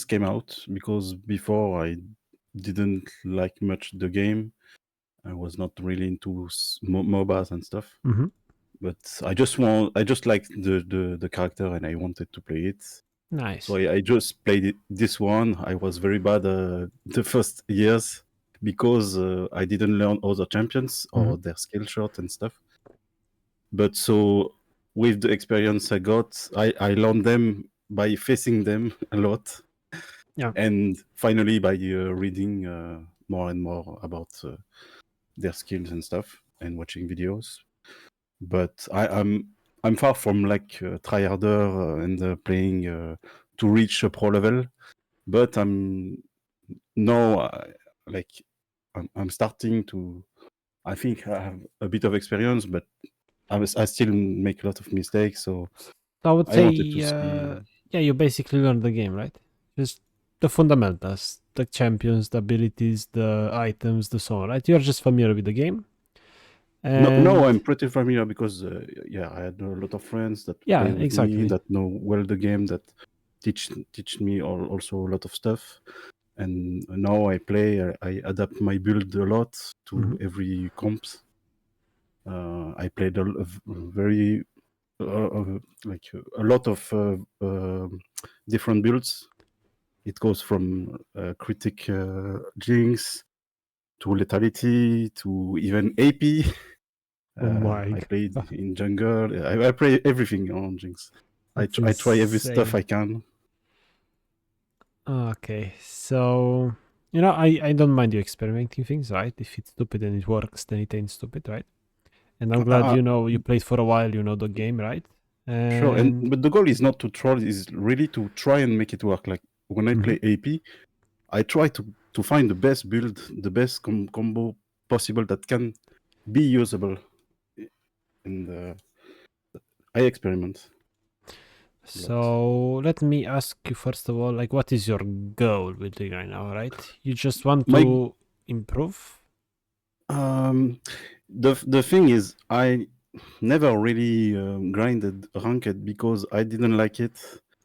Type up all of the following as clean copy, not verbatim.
came out, because before I didn't like much the game. I was not really into MOBAs and stuff. Mhm. But I just liked the character, and I wanted to play it. Nice. So I just played this one. I was very bad the first years, because I didn't learn other champions or their skill shot and stuff. But so with the experience I got, I learned them by facing them a lot. Yeah. And finally by reading more and more about their skills and stuff, and watching videos. But I'm far from like a tryharder and playing to reach a pro level. But I'm now like I'm starting to. I think I have a bit of experience, but I still make a lot of mistakes. So I would I say, wanted to see. yeah, you basically learn the game, right? Just the fundamentals, the champions, the abilities, the items, the so on, right? You're just familiar with the game. No, And I'm pretty familiar, because yeah, I had a lot of friends that yeah, play with me, exactly. that know well the game, that teach me also a lot of stuff. And now I play. I adapt my build a lot to every comps. I played very like a lot of different builds. It goes from critic Jinx to lethality to even AP. Oh my I played god, in jungle. I play everything on Jinx. that's I try every stuff insane. I can. Okay, so I don't mind you experimenting things, right? If it's stupid and it works, then it ain't stupid, right? And I'm glad Uh, you played for a while, you know the game, right? sure, And but the goal is not to troll; is really to try and make it work. Like when I play AP, I try to find the best build, the best combo possible that can be usable, and I experiment a lot. so let me ask you first of all, like, what is your goal with the right now, right? You just want My to improve? the thing is, I never really grinded ranked, because I didn't like it,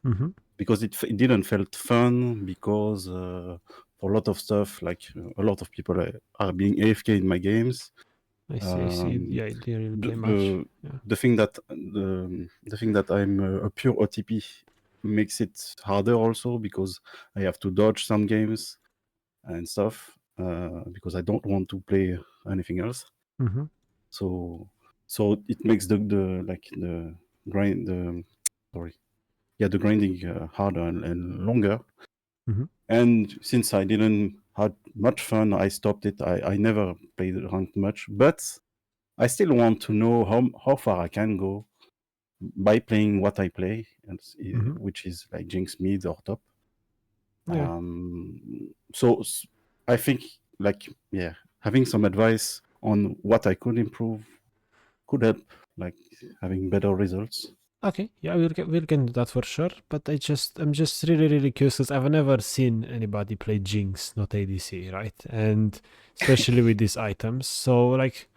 Mm-hmm. because it didn't felt fun, because for a lot of stuff, like a lot of people are being AFK in my games. I see. I see. Um, Yeah, I didn't really the, play much. the Yeah. the thing that the thing that I'm a pure OTP makes it harder also, because I have to dodge some games and stuff, because I don't want to play anything else. Mm-hmm. So it makes the like the grind the sorry yeah the grinding harder and longer. Mm-hmm. And since I didn't had much fun, I stopped it. I never played ranked much, but I still want to know how far I can go by playing what I play, and Mm-hmm. which is like Jinx mid or top. Yeah. So I think, like, yeah, having some advice on what I could improve could help, like, having better results. Okay. Yeah, we'll get into that for sure. But I'm just really really curious because I've never seen anybody play Jinx, not ADC, right? And especially with these items. So like,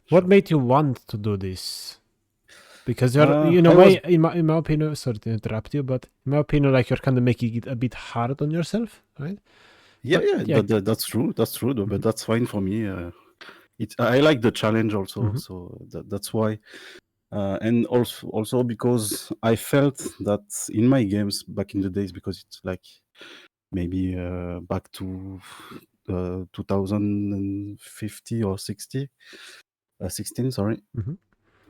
what Sure. made you want to do this? Because I was in my opinion, sorry to interrupt you, but in my opinion, like you're kind of making it a bit hard on yourself, right? Yeah, But yeah, yeah. that's true. That's true, though, but Mhm. that's fine for me. I like the challenge also, Mhm. so that's why. And also because I felt that in my games back in the days, because it's like maybe back to 2050 or 16, sorry. Mhm.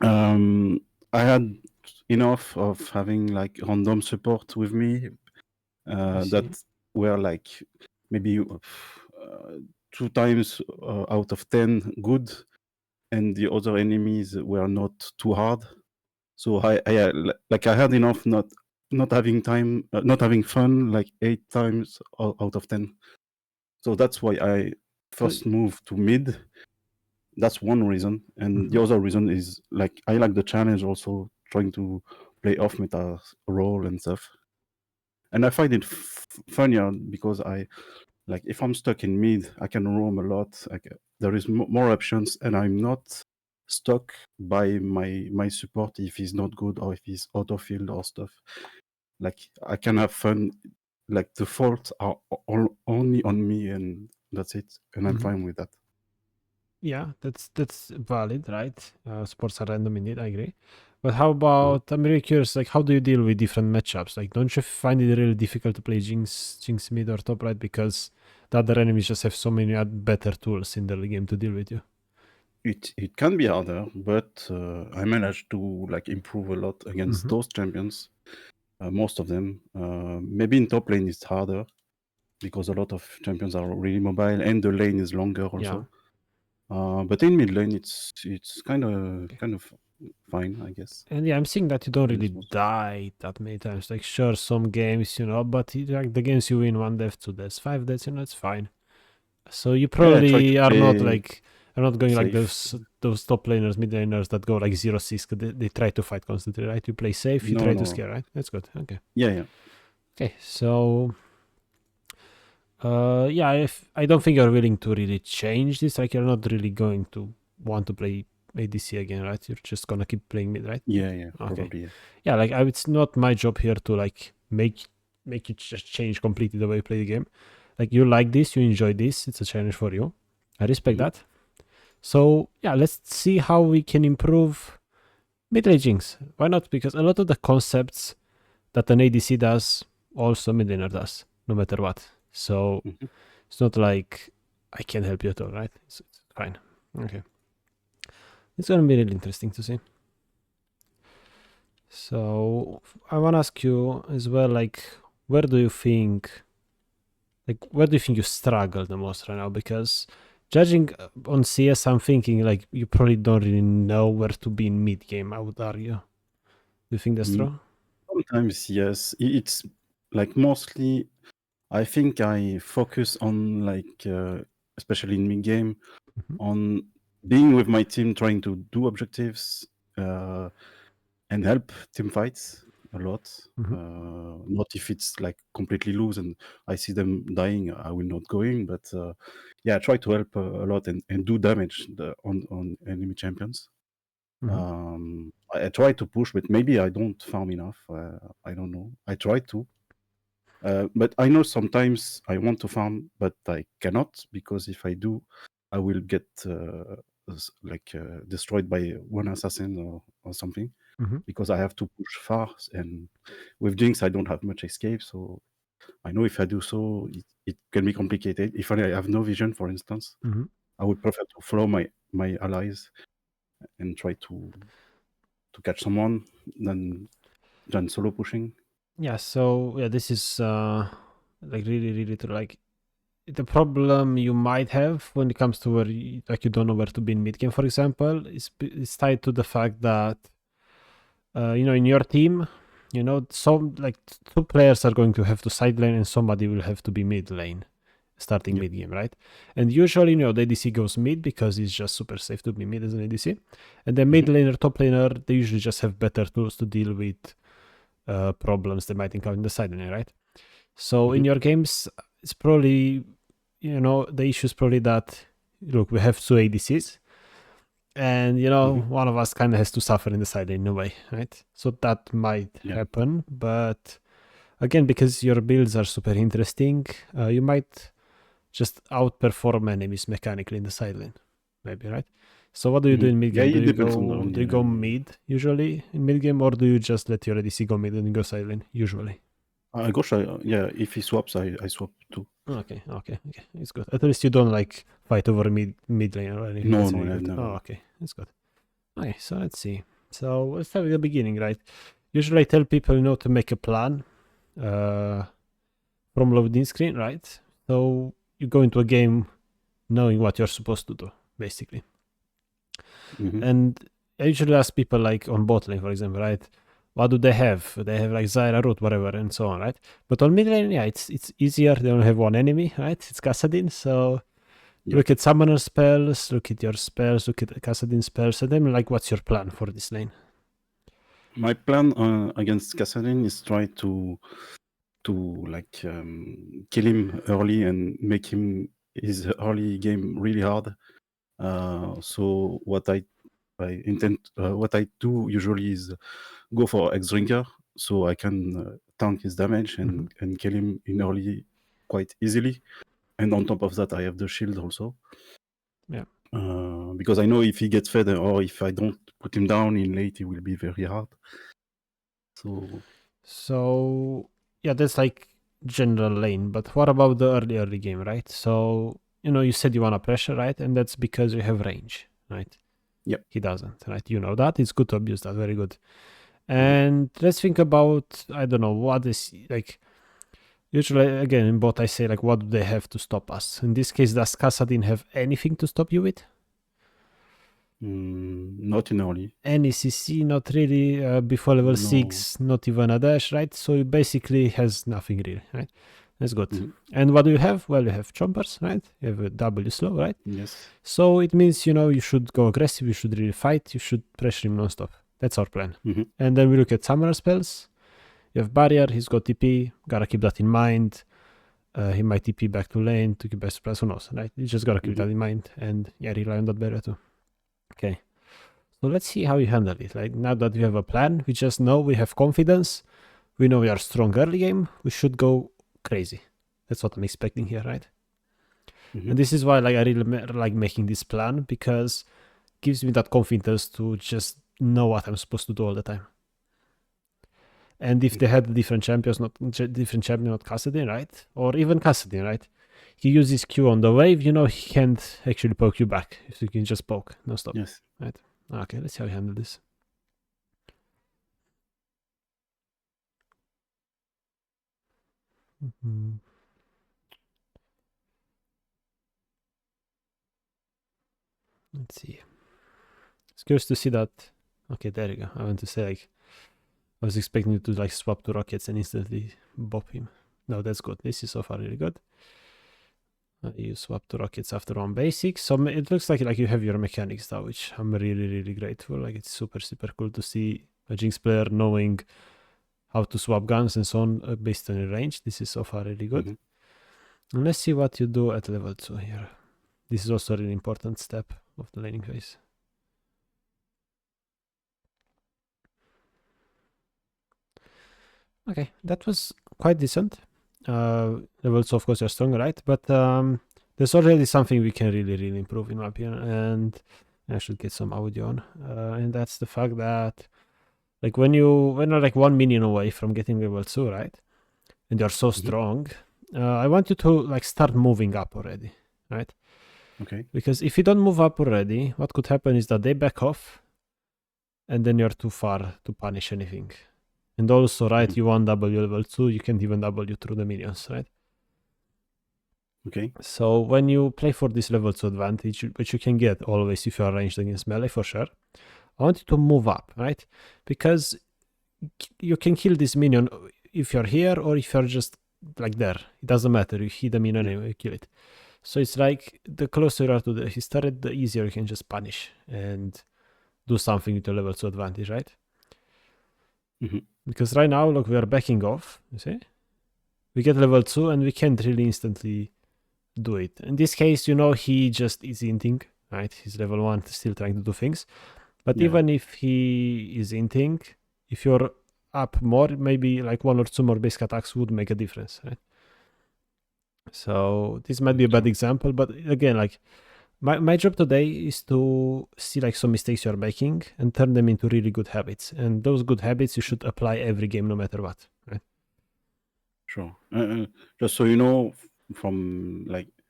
Um, I had enough of having like random support with me I that see. were like maybe two times out of 10 good, and the other enemies were not too hard. So like I had enough not having time, not having fun, like 8 times out of 10. So that's why I So, first moved to mid. That's one reason, and mhm. the other reason is like I like the challenge, also trying to play off meta role and stuff. And I find it funnier, because I like, if I'm stuck in mid, I can roam a lot. Like, there is more options, and I'm not stuck by my support if he's not good, or if he's out of field or stuff. Like, I can have fun like the faults are only on me, and that's it. And I'm fine with that. Yeah, that's valid, right? Sports are random indeed, I agree. But how about, I'm really curious, like how do you deal with different matchups? Like don't you find it really difficult to play Jinx mid or top right because the other enemies just have so many better tools in the game to deal with you? It can be harder, but I managed to like improve a lot against those champions. Most of them. Maybe in top lane it's harder because a lot of champions are really mobile and the lane is longer also. But in mid lane it's kind of fine, I guess. And yeah, I'm seeing that you don't And really it's most- die that many times. Like, sure, some games, but like the games you win one death, two deaths, five deaths, it's fine. So you Yeah, I try to probably play are not going like safe. those top laners, mid laners that go like 0-6. They try to fight constantly, right? You play safe, you No, try to no. scare, right? That's good. Okay. Yeah. Okay. So yeah, if I don't think you're willing to really change this. Like you're not really going to want to play ADC again, right? You're just gonna keep playing mid, right? Yeah, Okay. probably. Yeah. Yeah, like it's not my job here to like make you just change completely the way you play the game. Like you like this, you enjoy this, it's a challenge for you. I respect Mhm. that. So yeah, let's see how we can improve mid-range Jinx. Why not? Because a lot of the concepts that an ADC does, also mid laner does, no matter what. So Mhm. it's not like I can't help you at all, right? It's fine. Okay. It's gonna be really interesting to see. So I wanna ask you as well, like, where do you think you struggle the most right now? Because judging on CS, I'm thinking like you probably don't really know where to be in mid game. I would argue. Do you think that's Mm, true? Sometimes yes. It's like mostly I think I focus on like especially in mid game Mm-hmm. on being with my team, trying to do objectives and help team fights a lot. Mm-hmm. Not if it's like completely loose and I see them dying, I will not go in. But yeah, I try to help a lot and do damage on enemy champions. Mm-hmm. I try to push, but maybe I don't farm enough. I don't know. I try to, but I know sometimes I want to farm, but I cannot because if I do, I will get destroyed by one assassin or something Mm-hmm. because I have to push far. And with Jinx, I don't have much escape, so I know if I do so, it can be complicated. If I have no vision, for instance, Mm-hmm. I would prefer to follow my allies and try to catch someone than solo pushing. Yeah. So yeah, this is like really really true. Like the problem you might have when it comes to where like you don't know where to be in mid game, for example, is tied to the fact that in your team, some like two players are going to have to side lane and somebody will have to be mid lane starting Yeah. mid game, right? And usually, the ADC goes mid because it's just super safe to be mid as an ADC. And then mid Hmm. laner, top laner, they usually just have better tools to deal with problems they might encounter in the side lane, right? So in Hmm. your games, it's probably, the issue is probably that, look, we have two ADCs and Hmm. one of us kind of has to suffer in the side lane in a way, right? So that might Yeah. happen, but again, because your builds are super interesting, you might just outperform enemies mechanically in the side lane, maybe, right? So what do you do Hmm. in mid Yeah, game? it depends on Do the you go enemy. mid usually in mid game, or do you just let your ADC go mid and you go side lane usually? Gosh, yeah, if he swaps, I swap too. Okay, it's good. At least you don't like fight over mid lane or anything. No, That's no, really good. never. Oh, okay, that's good. Okay, so let's see. So let's start with the beginning, right? Usually I tell people, to make a plan uh, from loading screen, right? So you go into a game knowing what you're supposed to do, basically. Hmm. And I usually ask people, like on bot lane, for example, right? What do they have? They have like Zyra root, whatever, and so on, right? But on mid lane, yeah, it's easier. They only have one enemy, right? It's Kassadin, so Yeah. look at summoner spells, look at your spells, look at Kassadin spells, and then like, what's your plan for this lane? My plan against Kassadin is try to like kill him early and make his early game really hard. So what I do usually is go for X Drinker so I can tank his damage and kill him in early quite easily. And on top of that, I have the shield also. Yeah. Because I know if he gets fed or if I don't put him down in late, he will be very hard. So yeah, that's like general lane. But what about the early game, right? So you said you want to pressure, right? And that's because you have range, right? Yep. He doesn't, right? You know that. It's good to abuse that. Very good. And let's think about, I don't know, what is like. Usually, again, in bot, I say like, what do they have to stop us? In this case, does Kassadin have anything to stop you with? Not in early. Any CC, not really. Before level 6, not even a dash, right? So it basically has nothing really, right? That's good. And what do you have? Well, you have chompers, right? You have a W slow, right? Yes. So it means, you should go aggressive, you should really fight, you should pressure him non-stop. That's our plan. And then we look at summoner spells. You have barrier, he's got TP, gotta keep that in mind. He might TP back to lane to keep best supplies, who knows, right? You just gotta keep that in mind and rely on that barrier too. Okay. So let's see how you handle it. Like now that we have a plan, we just know we have confidence. We know we are strong early game. We should go crazy. That's what I'm expecting here, right? And this is why I really like making this plan, because it gives me that confidence to just know what I'm supposed to do all the time. And if they had different champions, not Kassadin, right? Or even Kassadin, right? He uses Q on the wave, he can't actually poke you back if you can just poke, no stop. Yes. Right. Okay, let's see how we handle this. Let's see. It's curious to see that. Okay, there you go. I want to say I was expecting you to swap to rockets and instantly bop him. No, that's good. This is so far really good. You swap to rockets after one basic. So it looks like you have your mechanics now, which I'm really, really grateful. It's super, super cool to see a Jinx player knowing how to swap guns and so on based on your range. This is so far really good. And let's see what you do at level 2 here. This is also a really important step of the laning phase. Okay, that was quite decent. Levels, of course, are stronger, right? But there's already something we can really, really improve, in my opinion. And I should get some audio on. And that's the fact that, when you're 1 minion away from getting level 2, right? And you're so strong, I want you to start moving up already, right? Okay. Because if you don't move up already, what could happen is that they back off, and then you're too far to punish anything. And also, right, you want W level 2, you can't even W through the minions, right? Okay. So when you play for this level 2 advantage, which you can get always if you are ranged against melee for sure, I want you to move up, right? Because you can kill this minion if you're here or if you're just there. It doesn't matter. You hit the minion and you kill it. So it's the closer you are to the turret, the easier you can just punish and do something with your level 2 advantage, right? Because right now, look, we are backing off, you see? We get level 2 and we can't really instantly do it. In this case, he just is inting, right? He's level 1, still trying to do things. But even if he is inting, if you're up more, maybe 1 or 2 more basic attacks would make a difference, right? So this might be a bad example, but again, my job today is to see some mistakes you're making and turn them into really good habits. And those good habits you should apply every game, no matter what, right? Sure. Just so you know, from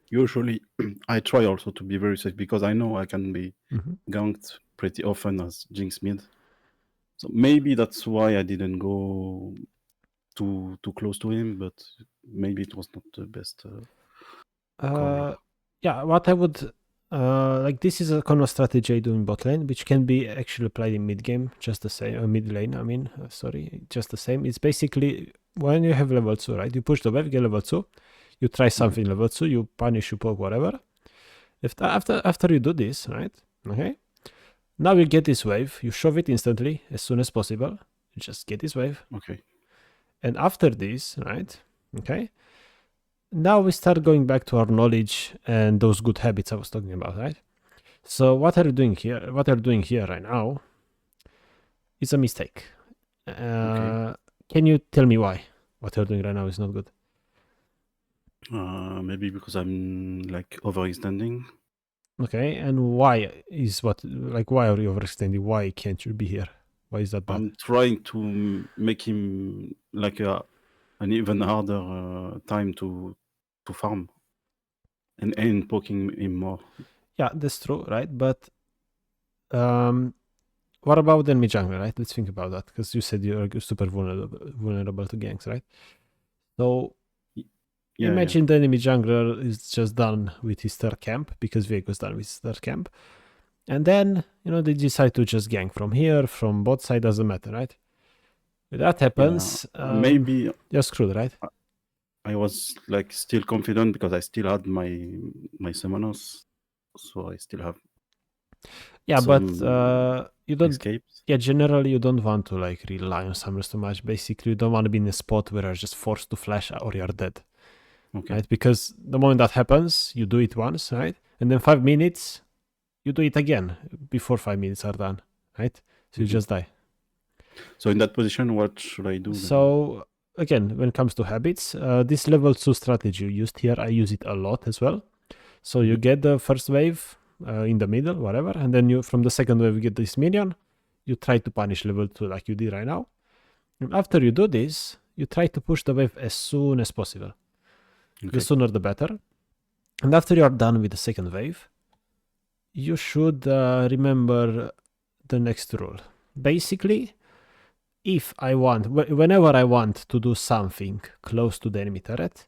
usually I try also to be very safe because I know I can be ganked pretty often as Jinx mid. So maybe that's why I didn't go too close to him, but maybe it was not the best call. Yeah, what I would this is a kind of strategy I do in bot lane, which can be actually applied in mid game, just the same. Mid lane, I mean, sorry, just the same. It's basically when you have level 2, right? You push the wave, get level 2. You try something level 2. You punish, you poke, whatever. After you do this, right? Okay. Now you get this wave. You shove it instantly as soon as possible. You just get this wave. Okay. And after this, right? Okay. Now we start going back to our knowledge and those good habits I was talking about, right? So what are you doing here? What are you doing here right now is a mistake. Okay. Can you tell me why? What you're doing right now is not good. Maybe because I'm like overextending. Okay, and why is why are you overextending? Why can't you be here? Why is that bad? I'm trying to make him like an even harder time to farm and poking him more. Yeah, that's true, right? But what about enemy jungle, right? Let's think about that, because you said you're super vulnerable to ganks, right? So imagine the enemy jungler is just done with his third camp, because Viego's done with his third camp. And then, they decide to just gank from here, from both sides, doesn't matter, right? If that happens, maybe you're screwed, right? I was like still confident because I still had my summoners, so I still have but you don't escapes. Yeah, generally you don't want to like rely on summoners too much. Basically, you don't want to be in a spot where you're just forced to flash or you're dead. Okay. Right? Because the moment that happens, you do it once, right? And then 5 minutes, you do it again before 5 minutes are done, right? So you just die. So in that position, what should I do then? So again, when it comes to habits, this level 2 strategy you used here, I use it a lot as well. So you get the first wave in the middle, whatever, and then you from the second wave you get this minion. You try to punish level 2 like you did right now. And after you do this, you try to push the wave as soon as possible. Okay. The sooner the better. And after you are done with the second wave, you should remember the next rule. Basically, whenever I want to do something close to the enemy turret,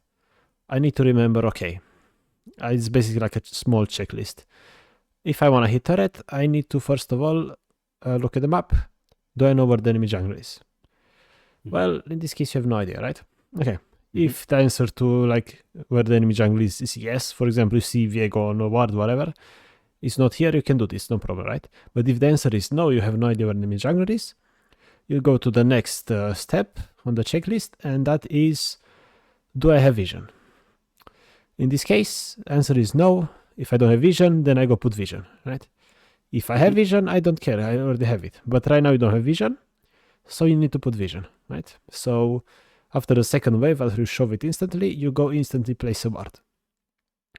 I need to remember, okay, it's basically like a small checklist. If I want to hit turret, I need to first of all look at the map. Do I know where the enemy jungle is? Well, in this case, you have no idea, right? Okay. If the answer to like where the enemy jungle is yes, for example, you see Viego on a ward, whatever, it's not here, you can do this, no problem, right? But if the answer is no, you have no idea where the enemy jungle is, you go to the next step on the checklist, and that is, do I have vision? In this case, answer is no. If I don't have vision, then I go put vision, right? If I have vision, I don't care, I already have it. But right now you don't have vision, so you need to put vision, right? So after the second wave, after you shove it instantly, you go instantly place a ward,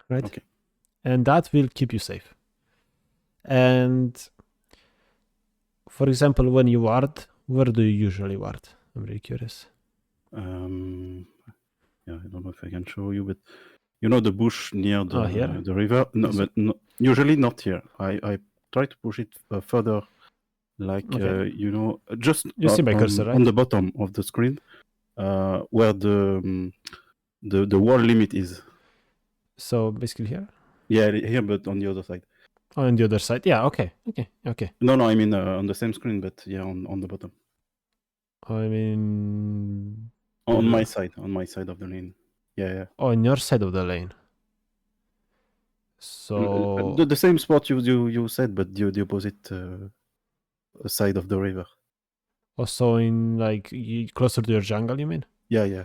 right? Okay. And that will keep you safe. And for example, when you ward, where do you usually ward? I'm really curious. Yeah, I don't know if I can show you, but you know the bush near the river? No, but no, usually not here. I try to push it further, like just you see my cursor, right? on the bottom of the screen, where the wall limit is. So basically here. Yeah, here, but on the other side. Oh, on the other side. Yeah. Okay. No, I mean on the same screen, but yeah, on the bottom. I mean, on my side of the lane. Yeah. Oh, on your side of the lane. So the same spot you said, but the opposite side of the river. Also in like closer to your jungle, you mean? Yeah.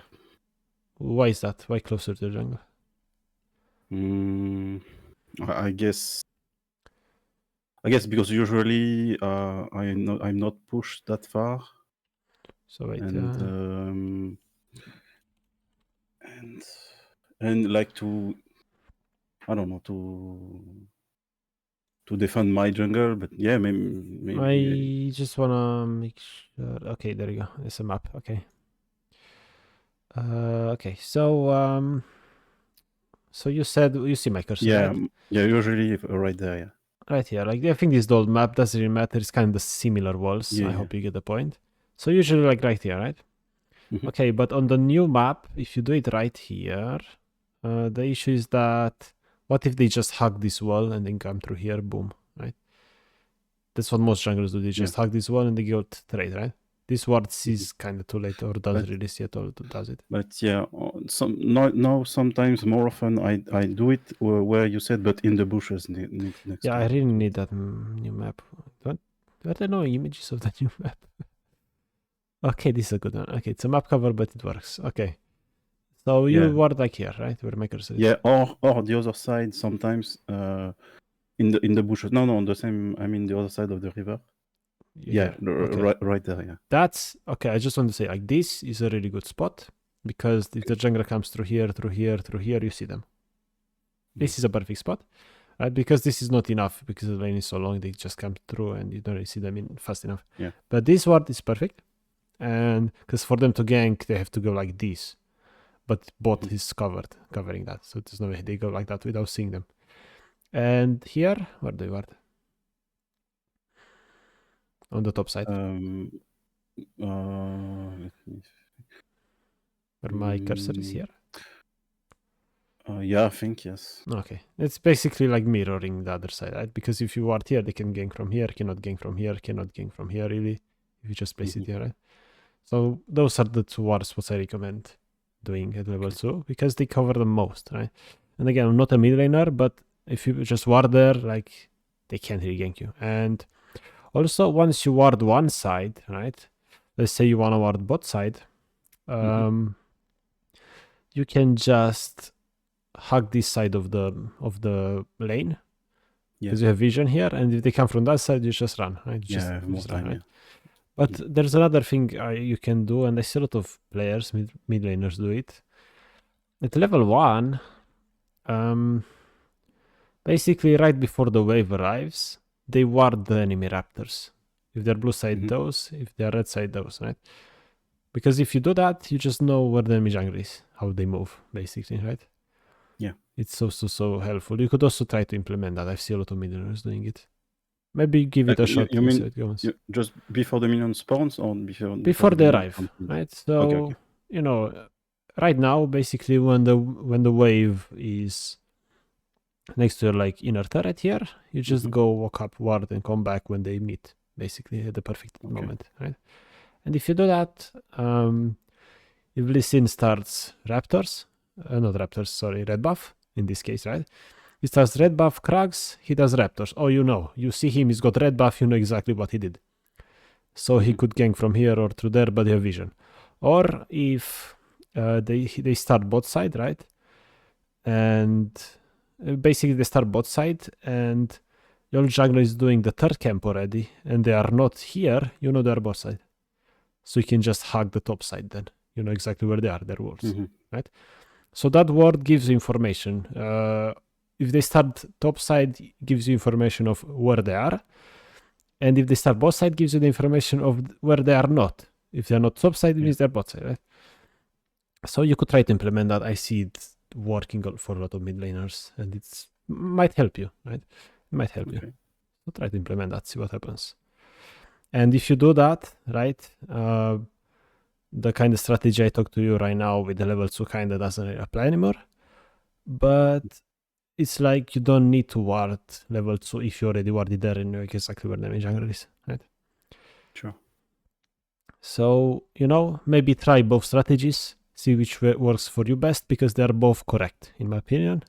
Why is that? Why closer to the jungle? I guess because usually I'm not pushed that far. So wait, and like to, I don't know, to defend my jungle, but yeah, maybe I just wanna make sure. Okay, there you go. It's a map. Okay. Okay. So you said you see my cursor, yeah, right? Yeah. Usually right there, yeah. Right here. Like I think this old map doesn't really matter. It's kind of similar walls. Yeah, I hope you get the point. So usually like right here, right? Okay, but on the new map, if you do it right here, the issue is that what if they just hug this wall and then come through here? Boom, right? That's what most junglers do. They just hug this wall and they go trade, right? This ward is kind of too late, or doesn't really see it, or does it? But yeah, sometimes more often I do it where you said, but in the bushes next. Yeah, I really need that new map. What? Are there no images of the new map? Okay, this is a good one. Okay, it's a map cover, but it works. Okay. So you ward like here, right? Where maker says. Yeah, or the other side sometimes in the bushes. No, on the same. I mean the other side of the river. Yeah, okay. Right there. Yeah. That's okay. I just want to say, like, this is a really good spot. because if the jungler comes through here, you see them. This is a perfect spot, right? Because this is not enough, because the lane is so long, they just come through and you don't really see them in fast enough. Yeah. But this ward is perfect, and because for them to gank, they have to go like this. But bot is covering that, so there's no way they go like that without seeing them. And here, where do you ward? On the top side. Let me Where my cursor is here. yeah, I think yes. Okay, it's basically like mirroring the other side, right? Because if you ward here, they can gank from here, cannot gank from here, cannot gank from here, really. If you just place it here, right? So those are the two ward spots I recommend doing at level 2, because they cover the most, right? And again, I'm not a mid laner, but if you just ward there, like, they can't really gank you. And also, once you ward one side, right? Let's say you want to ward bot side, you can just hug this side of the lane, because you have vision here, and if they come from that side, you just run, right? I have more time, right? But there's another thing you can do, and I see a lot of players, mid laners do it. At level 1, basically right before the wave arrives, they ward the enemy raptors. If they're blue side, those. If they're red side, those, right? Because if you do that, you just know where the enemy jungle is, how they move, basically, right? Yeah. It's so helpful. You could also try to implement that. I've seen a lot of mid laners doing it. Maybe give it a shot. You mean just before the minion spawns, or before they arrive, right? So okay. You know, right now, basically, when the wave is next to your like inner turret here, you just go walk up ward and come back when they meet, basically at the perfect moment, right? And if you do that, if Lee Sin starts raptors, not raptors, sorry, red buff in this case, right? He starts red buff Krugs, he does raptors. Oh, you see him, he's got red buff, you know exactly what he did. So he could gank from here or through there, but you have vision. Or if they start bot side, right? And basically they start bot side, and your jungler is doing the third camp already, and they are not here, you know they're bot side. So you can just hug the top side then. You know exactly where they are, their wards, right? So that ward gives you information. If they start top side, gives you information of where they are. And if they start bot side, gives you the information of where they are not. If they're not top side, it means they're bot side, right? So you could try to implement that. I see it working for a lot of mid laners, and it might help you, right? It might help you. So try to implement that, see what happens. And if you do that, right, the kind of strategy I talk to you right now with the level 2 kind of doesn't really apply anymore. But it's like you don't need to ward level 2 if you already warded there and know exactly where the enemy jungle is, right? Sure. So, maybe try both strategies, see which works for you best, because they're both correct, in my opinion.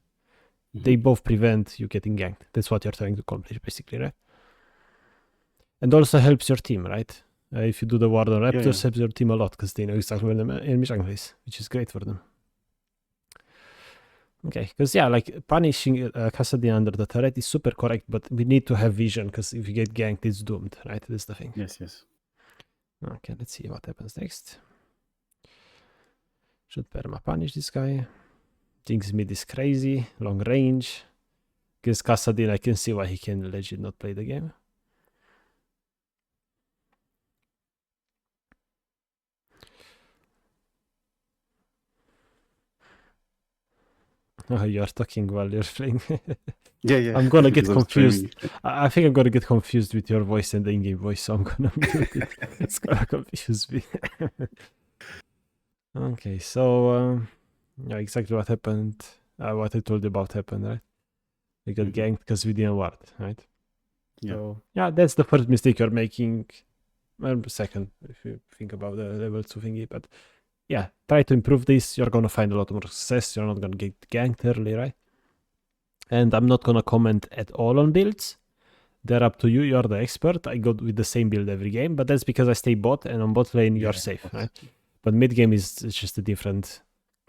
They both prevent you getting ganked. That's what you're trying to accomplish, basically, right? And also helps your team, right? If you do the ward on raptors, helps your team a lot, because they know exactly where the enemy jungle is, which is great for them. Okay, because like punishing Kassadin under the turret is super correct, but we need to have vision, because if you get ganked, it's doomed, right? That's the thing. Yes. Okay, let's see what happens next. Should perma punish this guy. Jinx mid is crazy, long range. Against Kassadin, I can see why he can legit not play the game. Oh, you're talking while you're playing. Yeah. I'm gonna get confused. I think I'm gonna get confused with your voice and the in-game voice, so I'm gonna mute it. It's gonna confuse me. Okay, so exactly what happened. What I told you about happened, right? We got ganked because we didn't ward, right? Yeah. So that's the first mistake you're making. Well, second, if you think about the level 2 thingy, but yeah, try to improve this. You're gonna find a lot more success. You're not gonna get ganked early, right? And I'm not gonna comment at all on builds. They're up to you. You're the expert. I go with the same build every game, but that's because I stay bot, and on bot lane you're safe, right? But mid game is just a different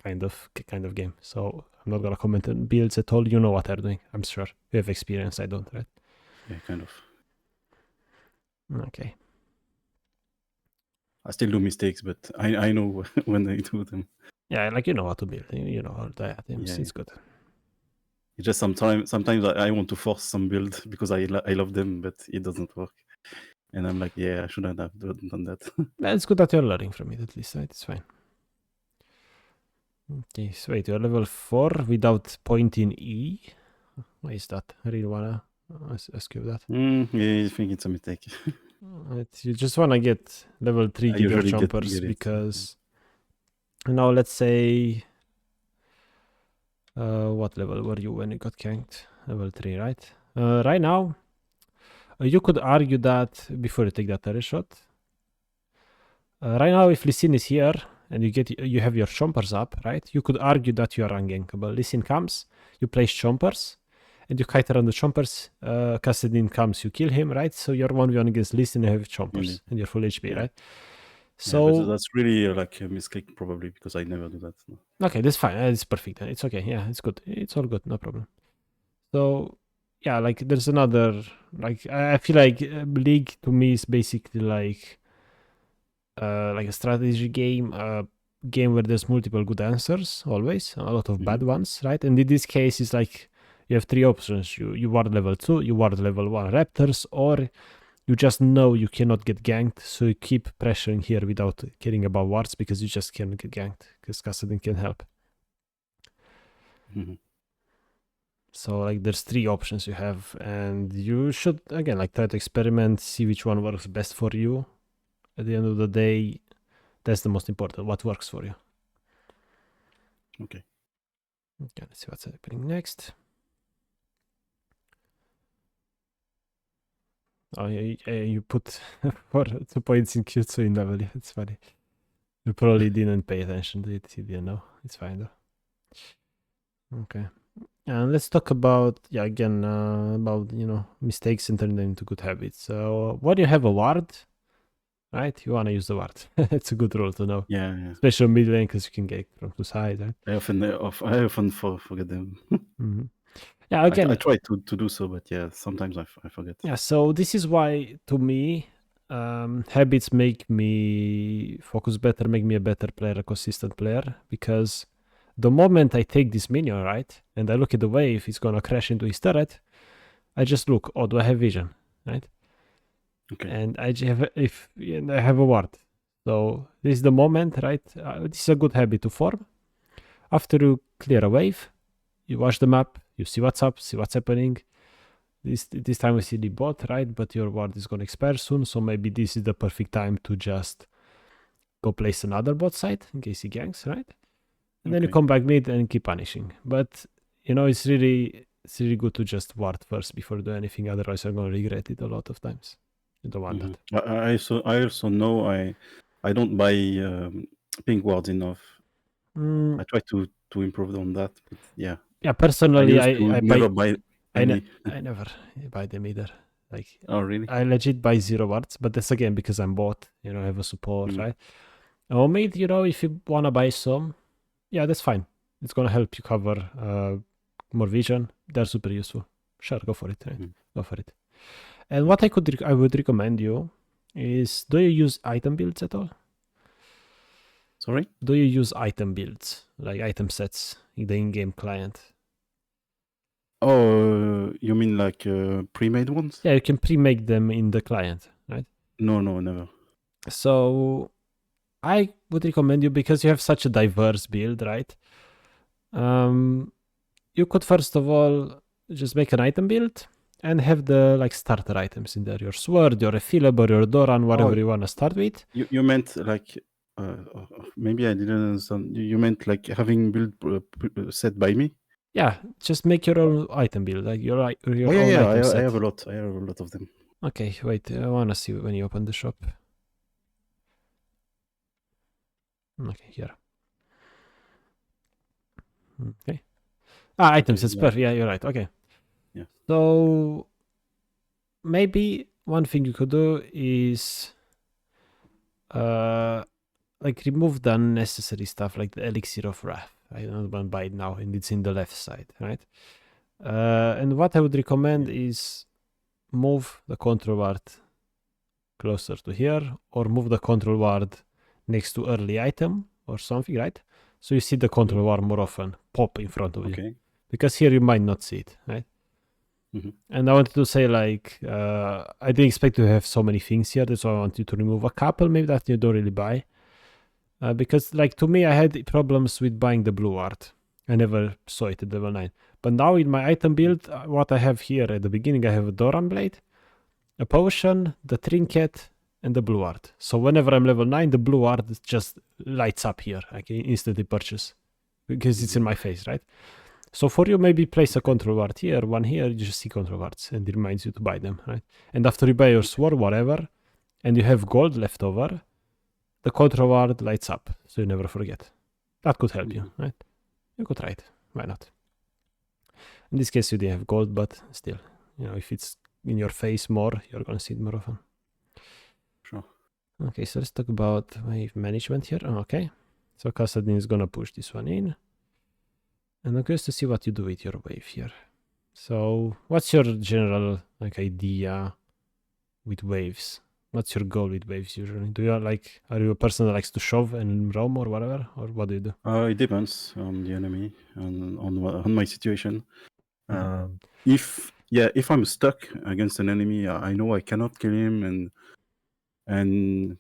kind of game. So I'm not gonna comment on builds at all. You know what they're doing. I'm sure you have experience. I don't, right? Yeah, kind of. Okay. I still do mistakes, but I know when I do them. Yeah, like you know how to build. You know how the items. Yeah, It's good. it's just sometimes I want to force some build because I love them, but it doesn't work. And I'm like, yeah, I shouldn't have done that. Yeah, it's good that you're learning from it at least, right? It's fine. Okay, so wait, you're level 4 without point in E. Why is that? I really wanna ask you that. Yeah, I think it's a mistake. You just wanna get level 3 I giga usually chompers get it. because now let's say what level were you when you got ganked? Level 3, right? Right now, you could argue that before you take that terror shot. Right now, if Lee Sin is here and you have your chompers up, right? You could argue that you are ungankable. Lee Sin comes, you place chompers, and you kite around the chompers. Kassadin comes, you kill him, right? So you're 1v1 against Lee Sin and have chompers, Really? and you're full HP, Yeah. right? So yeah, but So that's really like a mistake probably because I never do that. No. okay, that's fine. It's perfect. It's okay. Yeah, it's good. It's all good. No problem. So yeah, like there's another like I feel like League to me is basically like a strategy game, a game where there's multiple good answers always, a lot of bad ones, right? And in this case, it's like you have 3 options: you ward level 2, you ward level 1 raptors, or you just know you cannot get ganked, so you keep pressuring here without caring about wards because you just can't get ganked because Kassadin can help. Mm-hmm. So like there's 3 options you have, and you should again like try to experiment, see which one works best for you. At the end of the day, that's the most important. What works for you? Okay. Okay, let's see what's happening next. Oh, you put 2 points in Kyutsu in level. It's funny. You probably didn't pay attention to it. You didn't know. It's fine though. Okay. And let's talk about about mistakes and turn them into good habits. So when you have a ward, right? You wanna use the ward. It's a good rule to know. Yeah, yeah. Especially mid lane because you can get from 2 sides, right? I often forget them. Mm-hmm. Yeah, again, I try to do so, but yeah, sometimes I forget. yeah. So this is why, to me, habits make me focus better, make me a better player, a consistent player. Because the moment I take this minion, right, and I look at the wave, it's gonna crash into his turret. I just look. Oh, do I have vision, right? Okay. And I have a ward. So this is the moment, right? This is a good habit to form. After you clear a wave, you watch the map, you see what's up, see what's happening. This time we see the bot, right? But your ward is gonna expire soon, so maybe this is the perfect time to just go place another bot side in case he ganks, right? And then you come back mid and keep punishing. But it's really good to just ward first before do anything. Otherwise, you're gonna regret it a lot of times. You don't want that. I also know I don't buy pink wards enough. I try to improve on that, but yeah. Yeah, personally, I used to never buy any. I never buy them either. Like, Oh, really? I legit buy 0 wards, but that's again because I'm bot. I have a support, right? Or maybe if you wanna buy some, yeah, that's fine. It's gonna help you cover more vision. They're super useful. Sure, go for it. Right? Go for it. And what I would recommend you is: do you use item builds at all? Sorry? Do you use item builds, like item sets in the in-game client? Oh, you mean like pre-made ones? Yeah, you can pre-make them in the client, right? No, never. So I would recommend you because you have such a diverse build, right? You could first of all just make an item build and have the starter items in there: your sword, your refillable, your Doran, whatever you want to start with. You meant like maybe I didn't understand. You meant like having build set by me? Yeah, just make your own item build, like your own yeah. item set. I have a lot. I have a lot of them. Okay, wait. I wanna see when you open the shop. Okay, here. Okay. Items. It's perfect. Yeah, you're right. Okay. Yeah. So maybe one thing you could do is remove the unnecessary stuff like the elixir of wrath. I don't want to buy it now, and it's in the left side, right? And what I would recommend is move the control art closer to here, or move the control ward next to early item or something, right? So you see the control ward more often pop in front of you. Okay. Because here you might not see it, right? And I wanted to say, like, I didn't expect to have so many things here. That's why I wanted to remove a couple, maybe that you don't really buy. Because, like, to me, I had problems with buying the blue art. I never saw it at level 9. But now in my item build, what I have here at the beginning, I have a Doran Blade, a potion, the trinket, and the blue art. So whenever I'm level 9, the blue art just lights up here. I can instantly purchase because it's in my face, right? So for you, maybe place a control ward here, one here, you just see control wards, and it reminds you to buy them, right? And after you buy your sword, whatever, and you have gold left over, the control ward lights up, so you never forget. That could help you, right? You could try it. Why not? In this case, you didn't have gold, but still, you know, if it's in your face more, you're gonna see it more often. Sure. Okay, so let's talk about wave management here. Okay, so Kassadin is gonna push this one in. And I'm curious to see what you do with your wave here. So what's your general like idea with waves? What's your goal with waves usually? Do you like, are you a person that likes to shove and roam or whatever? Or what do you do? It depends on the enemy and on my situation. If I'm stuck against an enemy, I know I cannot kill him, and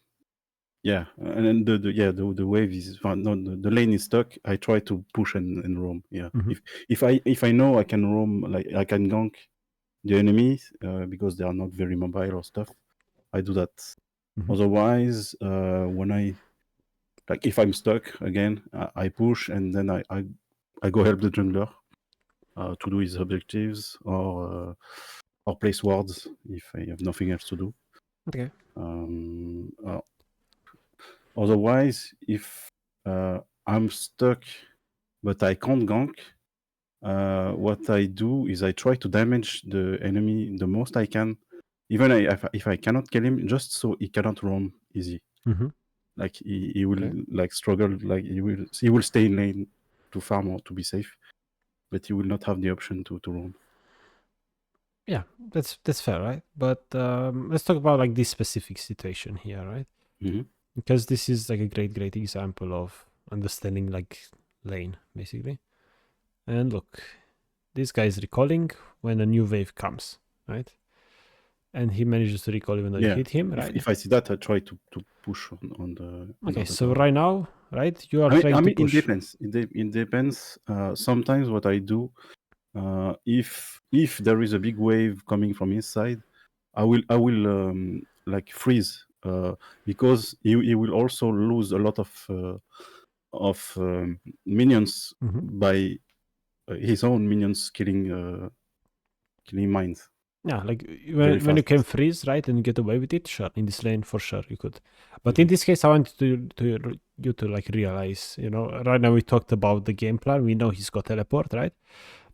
the wave is the lane is stuck. I try to push and roam. Yeah, if I know I can roam, like I can gank the enemies because they are not very mobile or stuff, I do that. Otherwise, when if I'm stuck again, I push and then I go help the jungler to do his objectives or place wards if I have nothing else to do. Okay. Otherwise, if I'm stuck but I can't gank, what I do is I try to damage the enemy the most I can, even if I cannot kill him, just so he cannot roam easy. Like he will like struggle, like he will stay in lane to farm or to be safe, but he will not have the option to roam. Yeah, that's fair, right? But let's talk about like this specific situation here, right? Because this is like a great example of understanding like lane, basically. And look, this guy is recalling when a new wave comes, right? And he manages to recall even though you hit him, right? If I see that, I try to push on the. Okay, so right now, right, you are trying to push. It depends. It depends. Sometimes what I do, if there is a big wave coming from his side, I will like freeze because he will also lose a lot of minions by his own minions killing mines. Yeah, like when you can freeze, right, and get away with it, sure. In this lane, for sure, you could. But in this case, I want you to like realize, you know, right now we talked about the game plan. We know he's got teleport, right?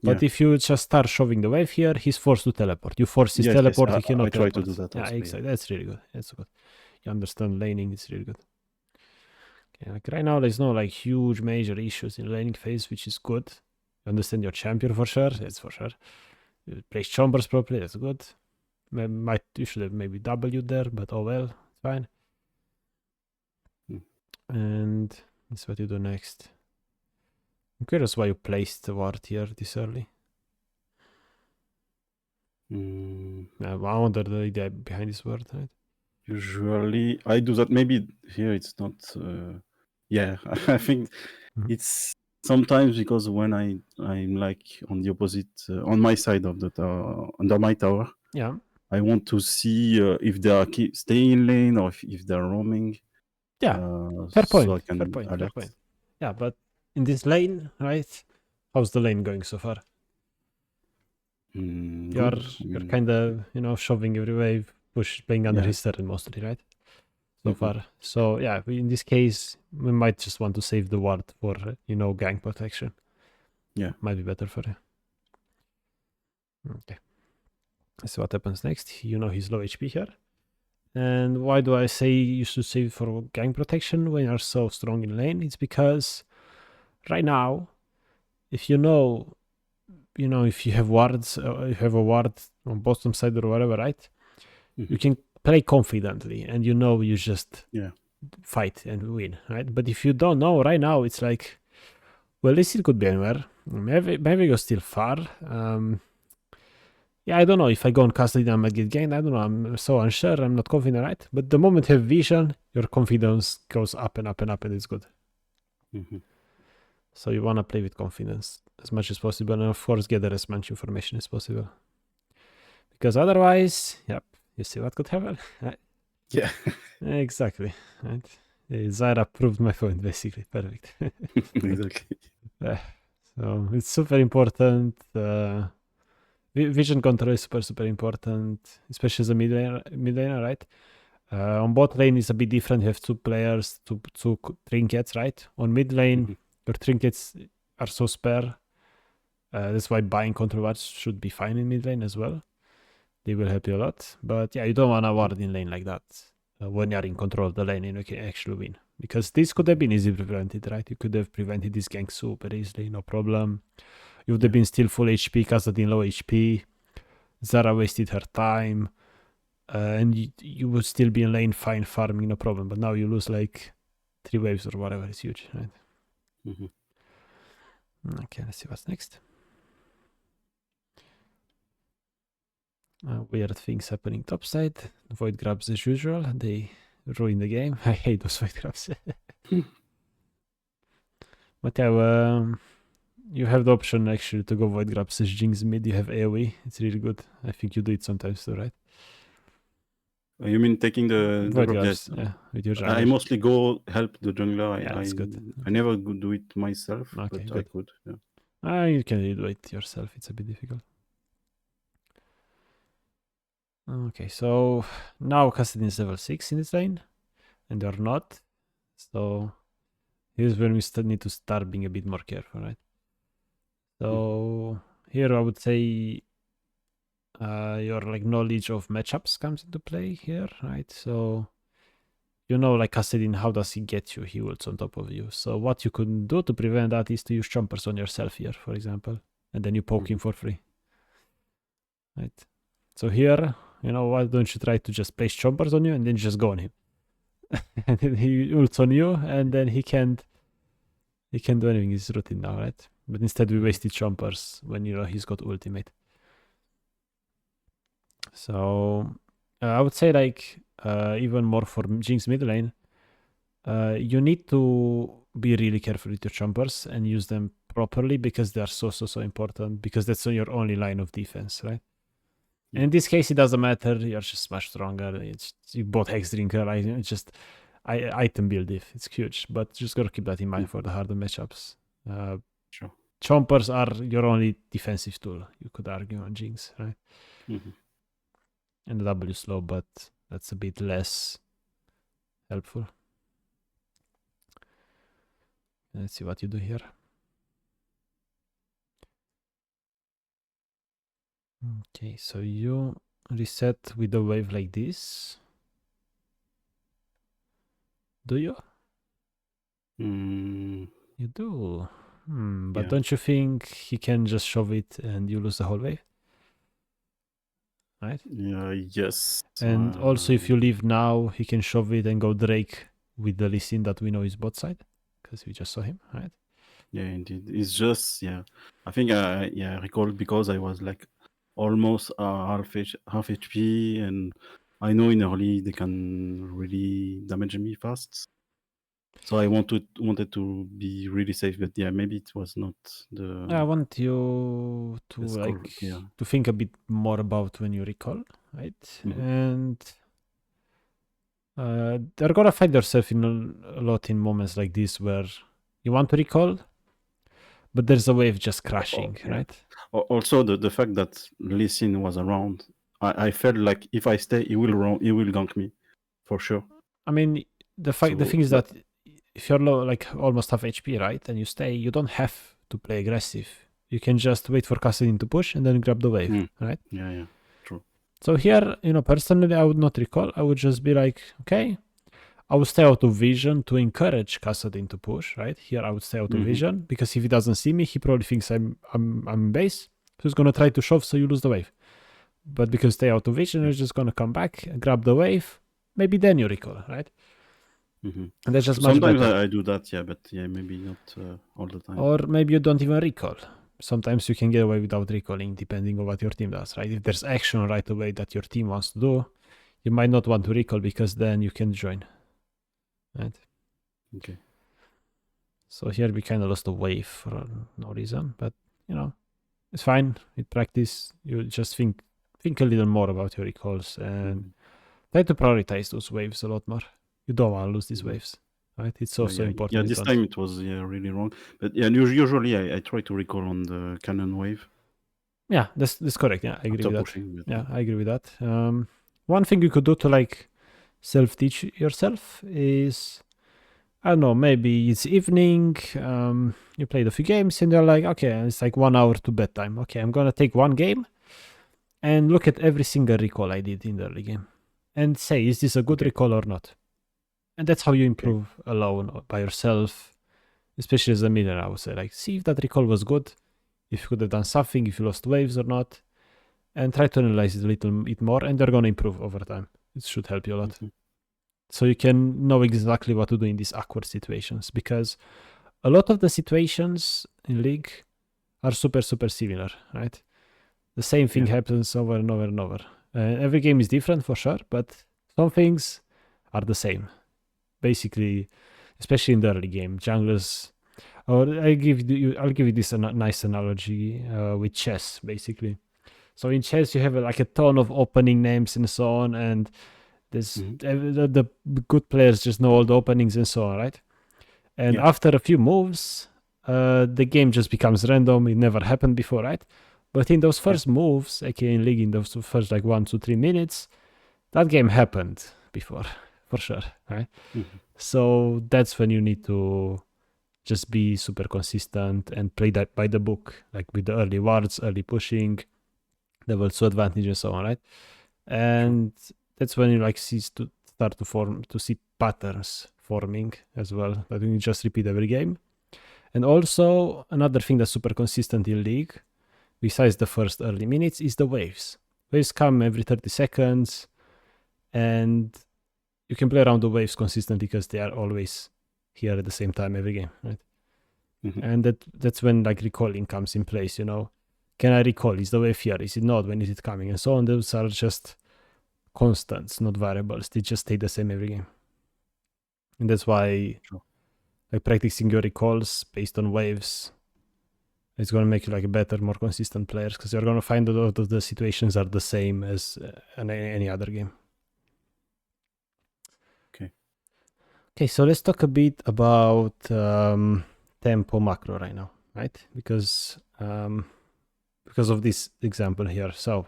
But if you just start shoving the wave here, he's forced to teleport. You force his teleport, he cannot teleport. I try to do that also, exactly. That's really good. That's good. You understand laning, it's really good. Okay, like right now, there's no like huge major issues in laning phase, which is good. You understand your champion for sure. That's for sure. You place chambers properly, that's good. You should have maybe W there, but oh well, it's fine. And that's what you do next. I'm curious why you placed the ward here this early. I wonder the idea behind this word, right? Usually I do that. Maybe here it's not. I think it's sometimes because when I'm like on the opposite, on my side of the tower, under my tower. Yeah. I want to see if they are staying in lane or if they're roaming. Yeah. Fair point. So I can fair point. Yeah, but in this lane, right? How's the lane going so far? You're kind of, you know, shoving every wave, playing under his turret mostly, right? So far. So yeah, in this case, we might just want to save the ward for, you know, gank protection. Yeah. Might be better for you. Okay. So what happens next? You know he's low HP here. And why do I say you should save for gank protection when you're so strong in lane? It's because right now, if you know, if you have wards, you have a ward on bottom side or whatever, right? You can play confidently and you know you just Yeah. fight and win, right? But if you don't know right now, it's like, well, this it could be anywhere. Maybe you're still far. Yeah, I don't know. If I go on custody, I might get ganked. I don't know. I'm so unsure. I'm not confident, right? But the moment you have vision, your confidence goes up and up and up, and it's good. Mm-hmm. So you want to play with confidence as much as possible, and of course, gather as much information as possible. Because otherwise, yep, you see what could happen. Yeah. Exactly. Right. Zara proved my point, basically. Perfect. Exactly. So it's super important. Vision control is super important, especially as a mid laner, right? On bot lane is a bit different. You have two players, two trinkets, right? On mid lane, Mhm. your trinkets are so spare. That's why buying control wards should be fine in mid lane as well. They will help you a lot. But yeah, you don't want to ward in lane like that when you're in control of the lane and you can actually win. Because this could have been easily prevented, right? You could have prevented this gank super easily, no problem. You would have been still full HP, Khazad low HP. Zara wasted her time. And you would still be in lane fine farming, no problem. But now you lose like 3 waves or whatever. It's huge, right? Mhm. Okay, let's see what's next. Weird things happening topside. Void grabs as usual. They ruin the game. I hate those void grabs. But yeah, you have the option actually to go void grabs as Jinx mid. You have AoE. It's really good. I think you do it sometimes too, right? You mean taking the Void grab? grabs, Yes. yeah, with your I jungler. mostly go help the jungler. Yeah, that's good. I never do it myself, Okay, but I good. could. Yeah. You can do it yourself. It's a bit difficult. Okay, so now Kassadin is level 6 in this lane, and they're not. So here's when we need to start being a bit more careful, right? So here I would say your like knowledge of matchups comes into play here, right? So you know, like Kassadin, how does he get you? He ults on top of you. So what you could do to prevent that is to use chompers on yourself here, for example, and then you poke him for free, right? So here, you know, why don't you try to just place chompers on you and then just go on him? And then he ults on you, and then he can't do anything. He's routine now, right? But instead we wasted chompers when you know he's got ultimate. So I would say like even more for Jinx mid lane, you need to be really careful with your chompers and use them properly because they are so important, because that's your only line of defense, right? And in this case, it doesn't matter. You're just much stronger. You bought Hex Drinker. It's just item build if it's huge, but just gotta keep that in mind for the harder matchups. Sure. Chompers are your only defensive tool, you could argue, on Jinx, right? And the W slow, but that's a bit less helpful. Let's see what you do here. Okay, so you reset with a wave like this. Do you? You do. But Yeah. don't you think he can just shove it and you lose the whole wave? Right? Yeah. Yes. And also, if you leave now, he can shove it and go Drake with the Lee Sin that we know is bot side, because we just saw him, right? Yeah, indeed. It's just I think I recall because I was like almost half HP, and I know in early they can really damage me fast. So I wanted to be really safe, but yeah, maybe it was not the. I want you to like to think a bit more about when you recall, right? And they're gonna find yourself in a lot in moments like this where you want to recall, but there's a wave just crashing, right? Also, the fact that Lee Sin was around, I felt like if I stay, he will gank me, for sure. I mean, the thing is that if you're low, like almost half HP, right, and you stay, you don't have to play aggressive. You can just wait for Kassadin to push and then grab the wave, right? Yeah, true. So here, personally, I would not recall. I would just be like, okay, I would stay out of vision to encourage Kassadin to push, right? Here, I would stay out of vision because if he doesn't see me, he probably thinks I'm in base. So he's gonna try to shove, so you lose the wave. But because they out of vision, you're just gonna come back, grab the wave, maybe then you recall, right? And that's just much Sometimes better. I do that, yeah, but yeah, maybe not all the time. Or maybe you don't even recall. Sometimes you can get away without recalling, depending on what your team does, right? If there's action right away that your team wants to do, you might not want to recall because then you can join, right? Okay. So here we kind of lost a wave for no reason, but you know, it's fine. With practice, you just think a little more about your recalls and try to prioritize those waves a lot more. You don't want to lose these waves, right? It's so important. Yeah, you this don't. time it was really wrong. But yeah, usually I try to recall on the cannon wave. Yeah, that's correct. Yeah, I agree After with that. pushing, but, Yeah, I agree with that. One thing you could do to like self-teach yourself is, I don't know, maybe it's evening, you played a few games and you're like, okay, it's like 1 hour to bedtime. Okay, I'm gonna take one game and look at every single recall I did in the early game and say, is this a good recall or not? And that's how you improve alone or by yourself, especially as a miller, I would say. Like, see if that recall was good, if you could have done something, if you lost waves or not, and try to analyze it a little bit more, and they're gonna improve over time. It should help you a lot. So you can know exactly what to do in these awkward situations, because a lot of the situations in League are super similar, right? The same thing happens over and over and over. Every game is different for sure, but some things are the same. Basically, especially in the early game, junglers. Or I'll give you this nice analogy with chess, basically. So in chess, you have like a ton of opening names and so on, and there's the good players just know all the openings and so on, right? And after a few moves, the game just becomes random. It never happened before, right? But in those first moves, aka in League, in those first like 1 to 3 minutes, that game happened before, for sure, right? So that's when you need to just be super consistent and play that by the book, like with the early wards, early pushing, level 2 advantage and so on, right? And that's when you like start to see patterns forming as well, that you just repeat every game. And also another thing that's super consistent in League, besides the first early minutes, is the waves. Waves come every 30 seconds, and you can play around the waves consistently because they are always here at the same time every game, right? And that's when like recalling comes in place, you know. Can I recall? Is the wave here? Is it not? When is it coming? And so on. Those are just constants, not variables. They just stay the same every game. And that's why like practicing your recalls based on waves, it's going to make you like a better, more consistent players, because you're going to find that a lot of the situations are the same as in any other game. Okay, so let's talk a bit about tempo macro right now, right? Because of this example here. So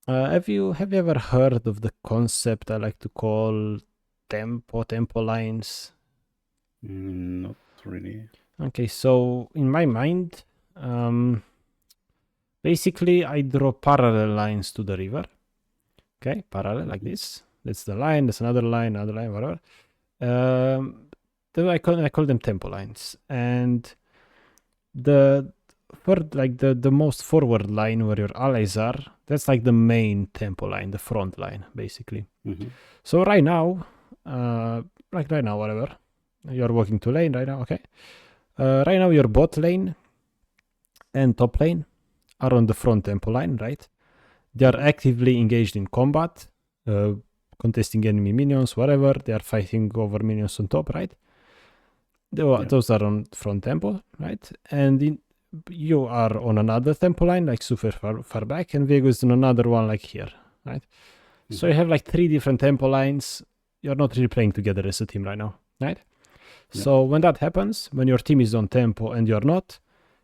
have you ever heard of the concept I like to call tempo lines? Not really. Okay, so in my mind, basically I draw parallel lines to the river. Okay, parallel like this. That's the line, that's another line, whatever. I call them tempo lines. And the most forward line where your allies are, that's like the main tempo line, the front line, basically. So right now, whatever, you're walking to lane right now, okay? Right now your bot lane and top lane are on the front tempo line, right? They are actively engaged in combat, contesting enemy minions, whatever. They are fighting over minions on top, right? Those are on front tempo, right? And you are on another tempo line, like super far back, and Vego is on another one, like here, right? So you have like 3 different tempo lines. You're not really playing together as a team right now, right? So when that happens, when your team is on tempo and you're not,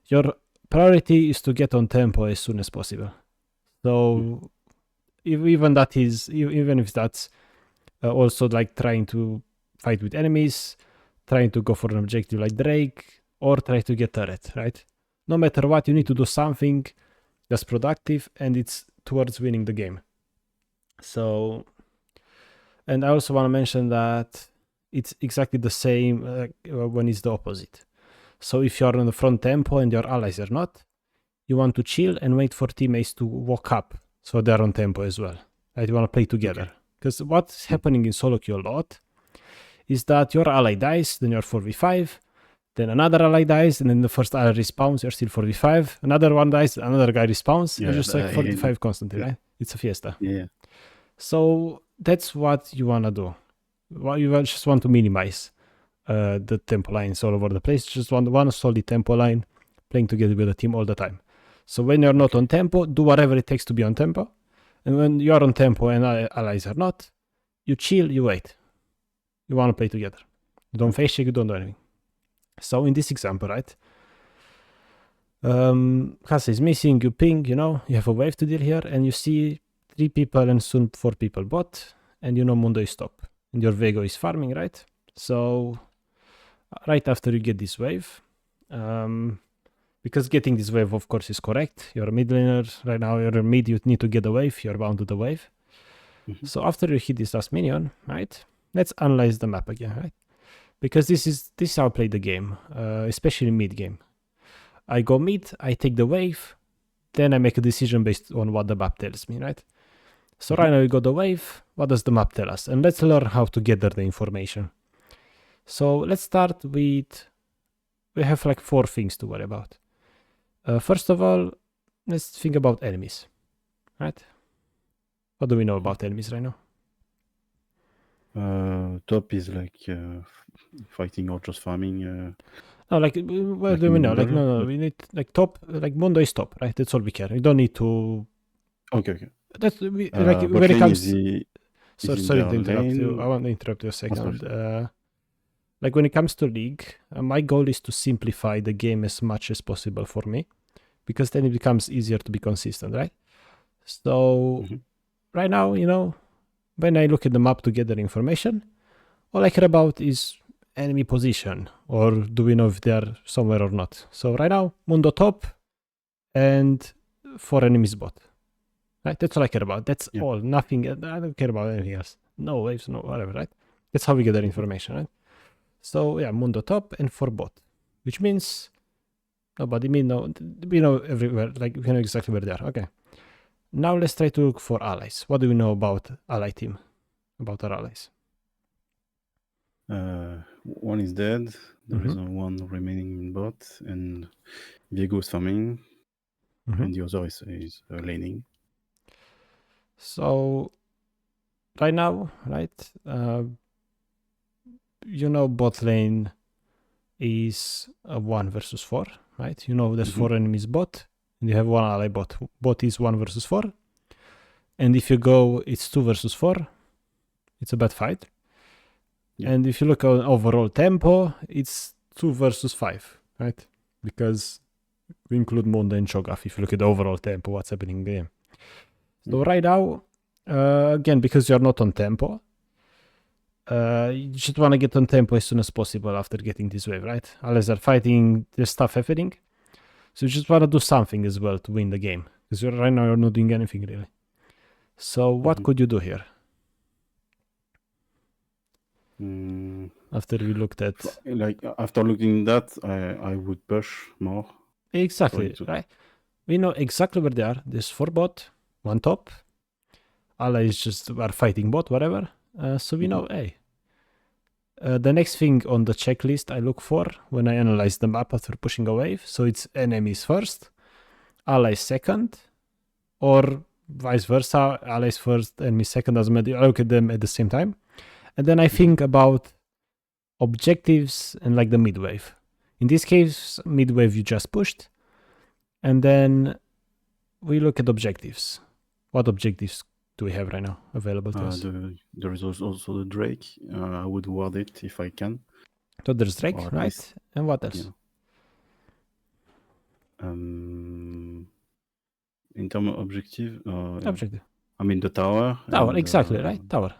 your priority is to get on tempo as soon as possible. So even if that's also like trying to fight with enemies, trying to go for an objective like Drake, or try to get turret, right? No matter what, you need to do something that's productive, and it's towards winning the game. So, and I also want to mention that it's exactly the same when it's the opposite. So if you're on the front tempo and your allies are not, you want to chill and wait for teammates to walk up so they're on tempo as well. Right? You want to play together. Because what's happening in solo queue a lot is that your ally dies, then you're 4v5, then another ally dies, and then the first ally respawns, you're still 4v5, another one dies, another guy respawns, you're just like 45 constantly, right? It's a fiesta. Yeah. So that's what you want to do. Well, you just want to minimize the tempo lines all over the place. Just want one solid tempo line, playing together with the team all the time. So when you're not on tempo, do whatever it takes to be on tempo. And when you're on tempo and allies are not, you chill, you wait. You want to play together. You don't face check, you don't do anything. So in this example, right? Kasa is missing, you ping, you have a wave to deal here, and you see 3 people and soon 4 people bot, and Mundo is top. And your Vego is farming, right? So right after you get this wave, because getting this wave, of course, is correct. You're a mid laner. Right now, you're a mid. You need to get the wave. You're bound to the wave. So after you hit this last minion, right? Let's analyze the map again, right? Because this is how I play the game, especially mid game. I go mid, I take the wave, then I make a decision based on what the map tells me, right? So right now we got the wave. What does the map tell us? And let's learn how to gather the information. So let's start with, we have like 4 things to worry about. First of all, let's think about enemies, right? What do we know about enemies right now? Top is like fighting or just farming. No, like, what do we know? Like, no, we need, like, top, like, Mundo is top, right? That's all we care. We don't need to... Okay. That's, like, when it comes... Sorry to interrupt you. I want to interrupt you a second. Like, when it comes to League, my goal is to simplify the game as much as possible for me, because then it becomes easier to be consistent, right? So, right now, when I look at the map to gather information, all I care about is enemy position, or do we know if they are somewhere or not. So right now, Mundo top and 4 enemies bot. Right? That's all I care about. That's all. Nothing. I don't care about anything else. No waves, no whatever, right? That's how we gather information, right? So yeah, Mundo top and 4 bot, which means nobody, we know everywhere, like we know exactly where they are. Okay. Now let's try to look for allies. What do we know about ally team? About our allies? One is dead. There is one remaining in bot, and Viego is farming, and the other is laning. So right now, right? Bot lane is a 1 versus 4, right? There's 4 enemies bot, and you have 1 ally bot. Bot is 1 versus 4, and if you go, it's 2 versus 4. It's a bad fight. And if you look at overall tempo, it's 2 versus 5, right? Because we include Mundo and Cho'Gath if you look at the overall tempo, what's happening in the game. So right now, again, because you're not on tempo, you just want to get on tempo as soon as possible after getting this wave, right? Unless they're fighting, there's stuff happening. So you just want to do something as well to win the game. Because right now you're not doing anything really. So what could you do here? After we looked at... Like, after looking at that, I would push more. Exactly, right? We know exactly where they are. There's 4 bot, 1 top. Allies just are fighting bot, whatever. So we know, hey. The next thing on the checklist I look for when I analyze the map after pushing a wave. So it's enemies first, allies second, or vice versa. Allies first, enemies second, doesn't matter. I look at them at the same time. And then I think about objectives and like the mid wave. In this case, mid wave you just pushed. And then we look at objectives. What objectives do we have right now available to us? There is also the Drake. I would ward it if I can. So there's Drake, right? Least, and what else? Yeah. In terms of objective. I mean the tower. Tower, exactly, right? Tower.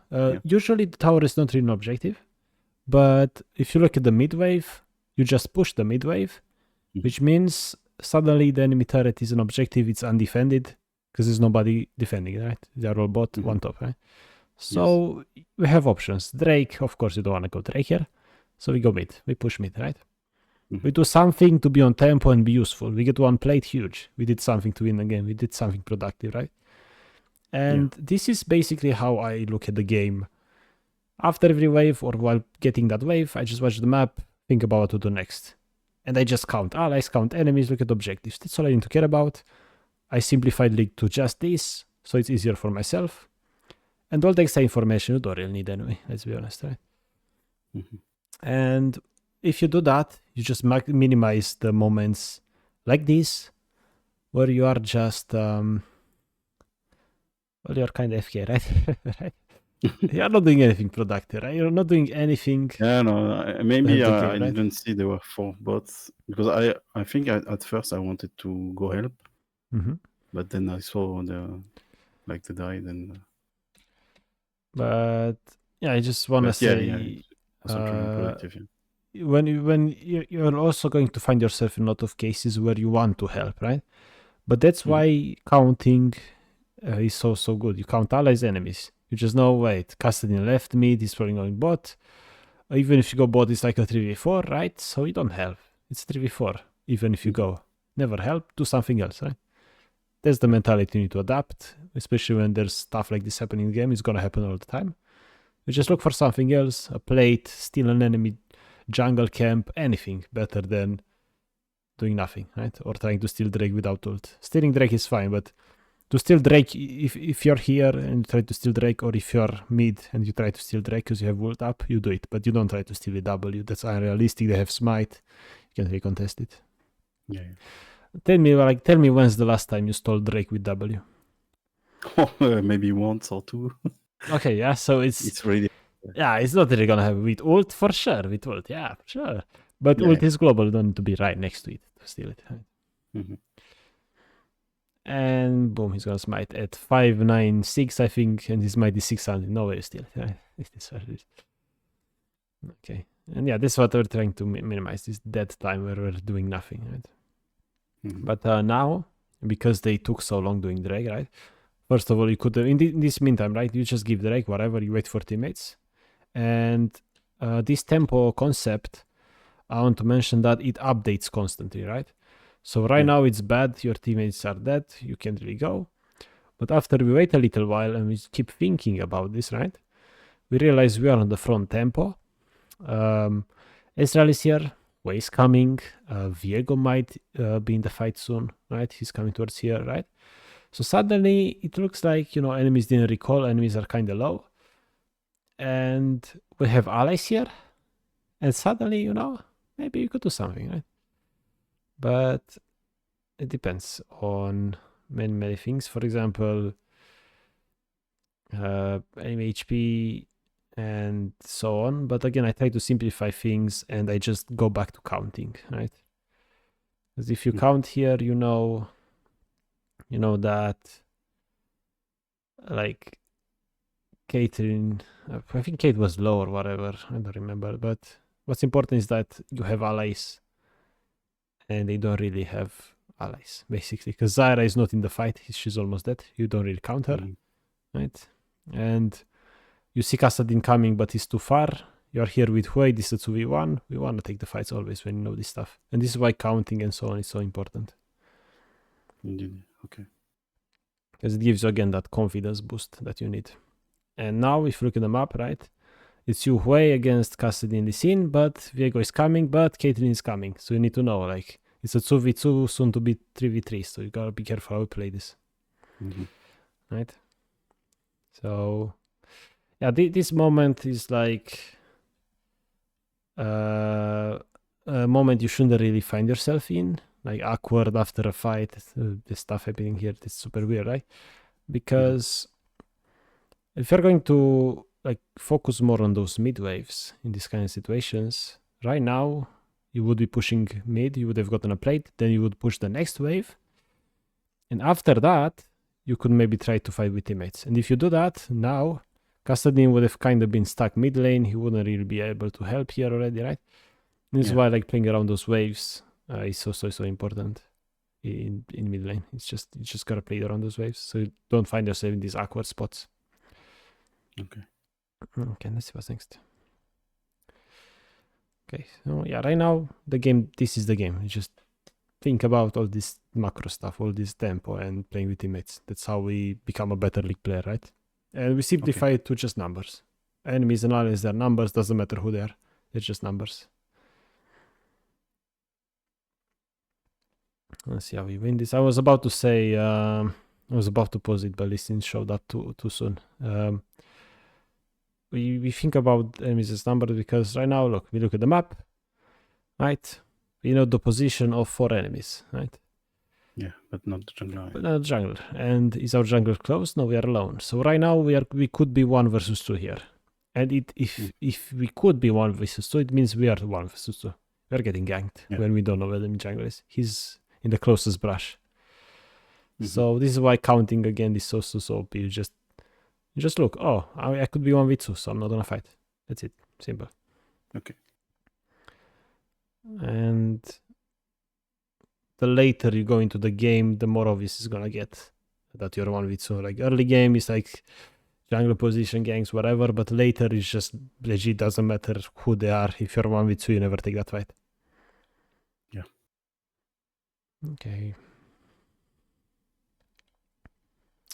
Usually the tower is not really an objective. But if you look at the mid wave, you just push the mid wave, which means suddenly the enemy turret is an objective, it's undefended, because there's nobody defending, right? They're all bot, 1 top, right? So we have options. Drake, of course, you don't want to go Drake here. So we go mid. We push mid, right? We do something to be on tempo and be useful. We get one plate, huge. We did something to win the game. We did something productive, right? And this is basically how I look at the game. After every wave or while getting that wave, I just watch the map, think about what to do next. And I just count allies, count enemies, look at objectives. That's all I need to care about. I simplified League to just this, so it's easier for myself. And all the extra information you don't really need anyway, let's be honest, right? And if you do that, you just minimize the moments like this, where you are just, well, you're kind of FK, right? Right? You're not doing anything productive, right? You're not doing anything. Yeah, no, maybe the game, I right? didn't see there were 4 bots, because I think at first I wanted to go help, but then I saw the died and. But yeah, I just want to say, it's also pretty productive. when you're also going to find yourself in a lot of cases where you want to help, right? But that's why counting is so good. You count allies, enemies. You just know, wait, Custodian left mid, he's probably going bot. Even if you go bot, it's like a 3v4, right? So you don't help. It's 3v4, even if you go. Never help, do something else, right? That's the mentality you need to adapt, especially when there's stuff like this happening in the game. It's going to happen all the time. You just look for something else, a plate, steal an enemy, jungle camp, anything better than doing nothing, right? Or trying to steal Drake without ult. Stealing Drake is fine, but to steal Drake, if you're here and you try to steal Drake, or if you're mid and you try to steal Drake because you have ult up, you do it, but you don't try to steal with W. That's unrealistic. They have smite. You can't really contest it. Yeah. Tell me when's the last time you stole Drake with W? Maybe once or two. Okay, yeah, so it's really... Yeah, it's not really gonna have with ult for sure. With ult, yeah, for sure. But ult is global, don't need to be right next to it to steal it. Right? And boom, he's gonna smite at 596, I think, and his might is 600. No way to steal it. Right? Okay, and yeah, this is what we're trying to minimize, this dead time where we're doing nothing, right? But now, because they took so long doing Drake, right? First of all, you could, in this meantime, right, you just give Drake whatever, you wait for teammates. And this tempo concept, I want to mention that it updates constantly, right? So right now it's bad, your teammates are dead, you can't really go. But after we wait a little while and we keep thinking about this, right? We realize we are on the front tempo. Ezreal is here, Wei is coming, Viego might be in the fight soon, right? He's coming towards here, right? So suddenly it looks like, enemies didn't recall, enemies are kind of low. And we have allies here. And suddenly, maybe you could do something, right? But it depends on many things. For example, enemy HP and so on. But again, I try to simplify things and I just go back to counting, right? Because if you count here, you know that, like, Caitlyn, I think Kate was low or whatever, I don't remember. But what's important is that you have allies and they don't really have allies, basically. Because Zyra is not in the fight, she's almost dead. You don't really count her, right? And you see Kassadin coming, but he's too far. You're here with Hui, this is a 2v1. We want to take the fights always when you know this stuff. And this is why counting and so on is so important. Indeed, okay. Because it gives you, again, that confidence boost that you need. And now, if you look at the map, right, it's you Hui against Cassidy in the scene, but Viego is coming, but Caitlyn is coming. So you need to know, like, it's a 2v2, soon to be 3v3, so you gotta be careful how you play this. Right? So, yeah, this moment is like a moment you shouldn't really find yourself in, like awkward after a fight, this stuff happening here, it's super weird, right? Because if you're going to focus more on those mid waves in these kind of situations, right now you would be pushing mid, you would have gotten a plate, then you would push the next wave, and after that you could maybe try to fight with teammates. And if you do that now, Custodian would have kind of been stuck mid lane, he wouldn't really be able to help here already, right? This is why playing around those waves is so important in mid lane. You just gotta play around those waves so you don't find yourself in these awkward spots. Okay, let's see what's next. Okay, so yeah, right now the game. This is the game. You just think about all this macro stuff, all this tempo, and playing with teammates. That's how we become a better league player, right? And we simplify it to just numbers. Enemies analyze their numbers. Doesn't matter who they are. It's just numbers. Let's see how we win this. I was about to say. I was about to pause it, but Listin showed up too soon. We think about enemies as numbers because right now, look, we look at the map, right? We know the position of 4 enemies, right? Yeah, but not the jungler. But not jungler. And is our jungler close? No, we are alone. So right now we could be 1 versus 2 here. And if we could be 1 versus 2, it means we are 1 versus 2. We are getting ganked when we don't know where the jungler is. He's in the closest brush. So this is why counting again is so OP. You just look, oh, I could be 1v2, so I'm not gonna fight. That's it. Simple. Okay. And the later you go into the game, the more obvious it's gonna get that you're 1v2. Like early game is like jungle position, ganks, whatever, but later it's just legit doesn't matter who they are. If you're 1v2, you never take that fight. Yeah. Okay.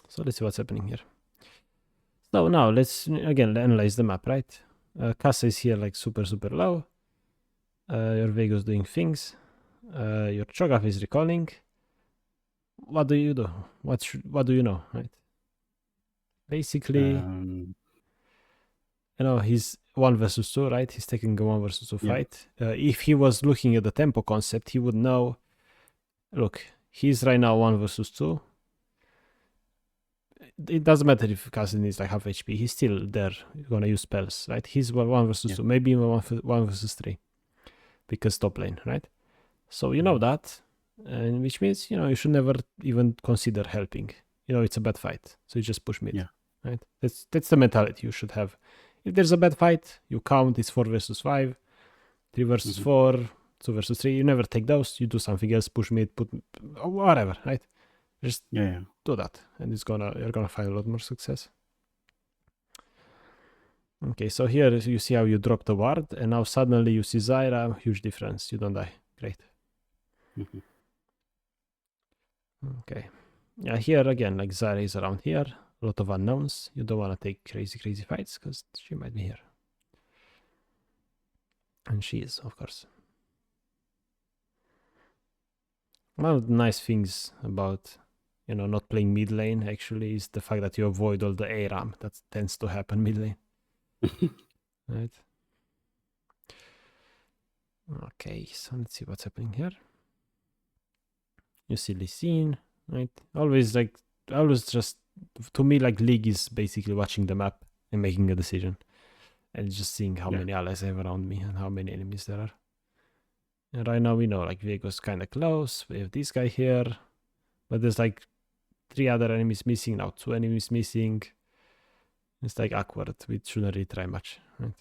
So let's see what's happening here. So now let's again analyze the map, right? Casa is here like super low. Your Vego's doing things. Your Cho'Gath is recalling. What do you do? What do you know, right? Basically, he's 1 versus 2, right? He's taking a 1 versus 2 fight. If he was looking at the tempo concept, he would know, look, he's right now 1 versus 2. It doesn't matter if Cousin is like half HP. He's still there. He's gonna use spells, right? He's 1 versus 2, maybe even 1 versus 3, because top lane, right? So you know that, and which means you should never even consider helping. It's a bad fight, so you just push mid, right? That's the mentality you should have. If there's a bad fight, you count. It's 4 versus 5, 3 versus 4, 2 versus 3. You never take those. You do something else. Push mid, put whatever, right? Just do that, and you're gonna find a lot more success. Okay, so here you see how you drop the ward, and now suddenly you see Zyra. Huge difference. You don't die. Great. Okay. Yeah, here again, like Zyra is around here. A lot of unknowns. You don't want to take crazy fights because she might be here. And she is, of course. One of the nice things about not playing mid lane actually is the fact that you avoid all the ARAM that tends to happen mid lane. Right? Okay, so let's see what's happening here. You see Lee Sin, right? Always just, to me, like League is basically watching the map and making a decision. And just seeing how many allies I have around me and how many enemies there are. And right now we know like Vego's kind of close. We have this guy here. But there's like 3 other enemies missing now. 2 enemies missing. It's like awkward. We shouldn't really try much, right?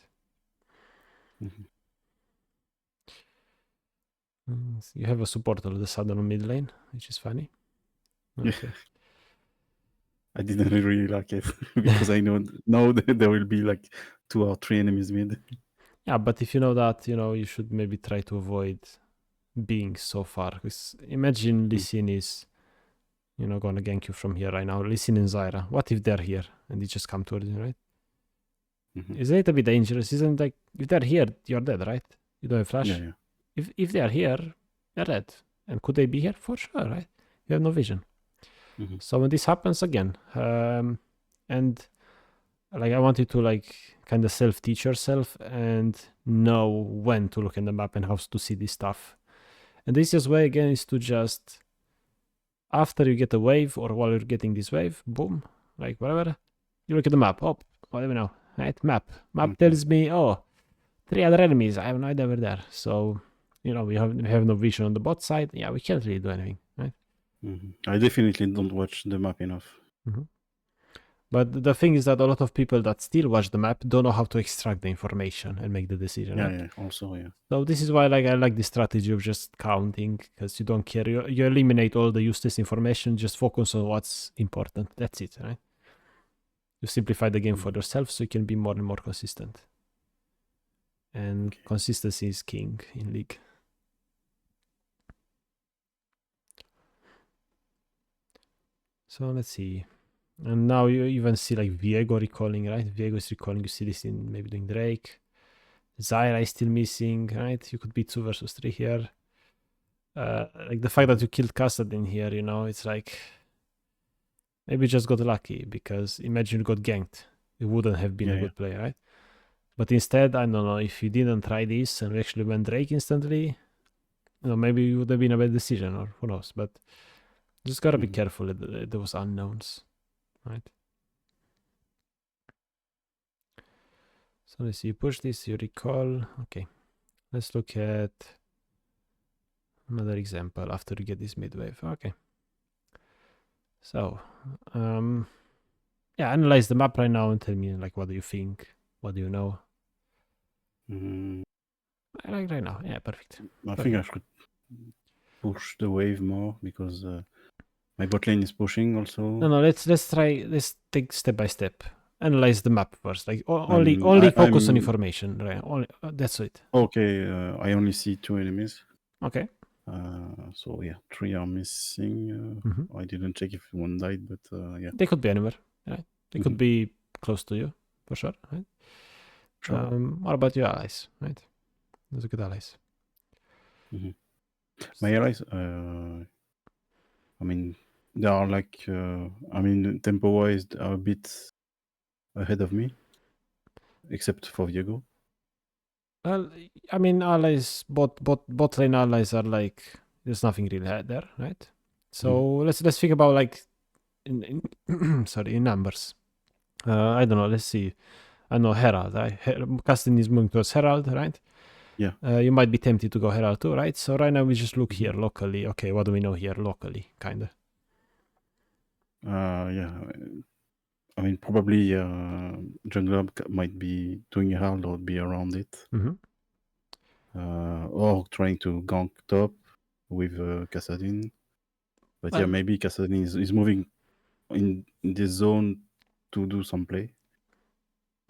You have a support all of a sudden on mid lane, which is funny. Okay. I didn't really like it because I know that there will be like 2 or 3 enemies mid. Yeah, but if you know that, you should maybe try to avoid being so far. Because imagine Lee Sin is, gonna gank you from here right now. Lee Sin and Zyra. What if they're here and they just come towards you, right? Isn't it a bit dangerous? Isn't it like, if they're here, you're dead, right? You don't have flash. Yeah. If they are here, you're dead. And could they be here? For sure, right? You have no vision. So when this happens again, and like I want you to like kind of self-teach yourself and know when to look in the map and how to see this stuff. And the easiest way again is to just, after you get a wave or while you're getting this wave, boom, like whatever, you look at the map. Oh, whatever now, right? Map tells me, 3 other enemies. I have no idea where they're. So, we have no vision on the bot side. Yeah, we can't really do anything, right? I definitely don't watch the map enough. But the thing is that a lot of people that still watch the map don't know how to extract the information and make the decision. Right? Also. So this is why I like the strategy of just counting, because you don't care. You eliminate all the useless information. Just focus on what's important. That's it, right? You simplify the game for yourself so you can be more and more consistent. and consistency is king in League. So let's see. And now you even see like Viego recalling, right? Viego is recalling. You see this in maybe doing Drake. Zyra is still missing, right? You could be 2 versus 3 here. Like the fact that you killed Kassadin here, you know, it's like maybe you just got lucky, because imagine you got ganked. It wouldn't have been a good play, right? But instead, I don't know, if you didn't try this and actually went Drake instantly, you know, maybe it would have been a bad decision, or who knows. But just gotta be careful at those unknowns, right? So let's see, you push this, you recall. Okay, let's look at another example after you get this mid wave. Okay. So, yeah, analyze the map right now and tell me, like, what do you think? What do you know? Like right now, yeah, perfect. I think I should push the wave more, because my bot lane is pushing also. No, let's take step by step. Analyze the map first. Like only focus on information, right? Only that's it. Okay, I only see 2 enemies. Okay. So yeah, 3 are missing. I didn't check if one died, but yeah. They could be anywhere. Right? They could be close to you, for sure. Right? Sure. What about your allies? Right? Those are good allies. My allies, I mean, they are like, I mean, tempo-wise, they are a bit ahead of me, except for Viego. Well, I mean, allies, bot lane allies are like, there's nothing really there, right? So let's think about like in sorry, in numbers. I don't know. Let's see. I know Herald. Casting is moving towards Herald, right? Yeah. You might be tempted to go Herald too, right? So right now we just look here locally. Okay, what do we know here locally? Kinda. Yeah. I mean, probably Jungler might be doing Herald or be around it. Or trying to gank top with Kassadin. But yeah, maybe Kassadin is moving in this zone to do some play.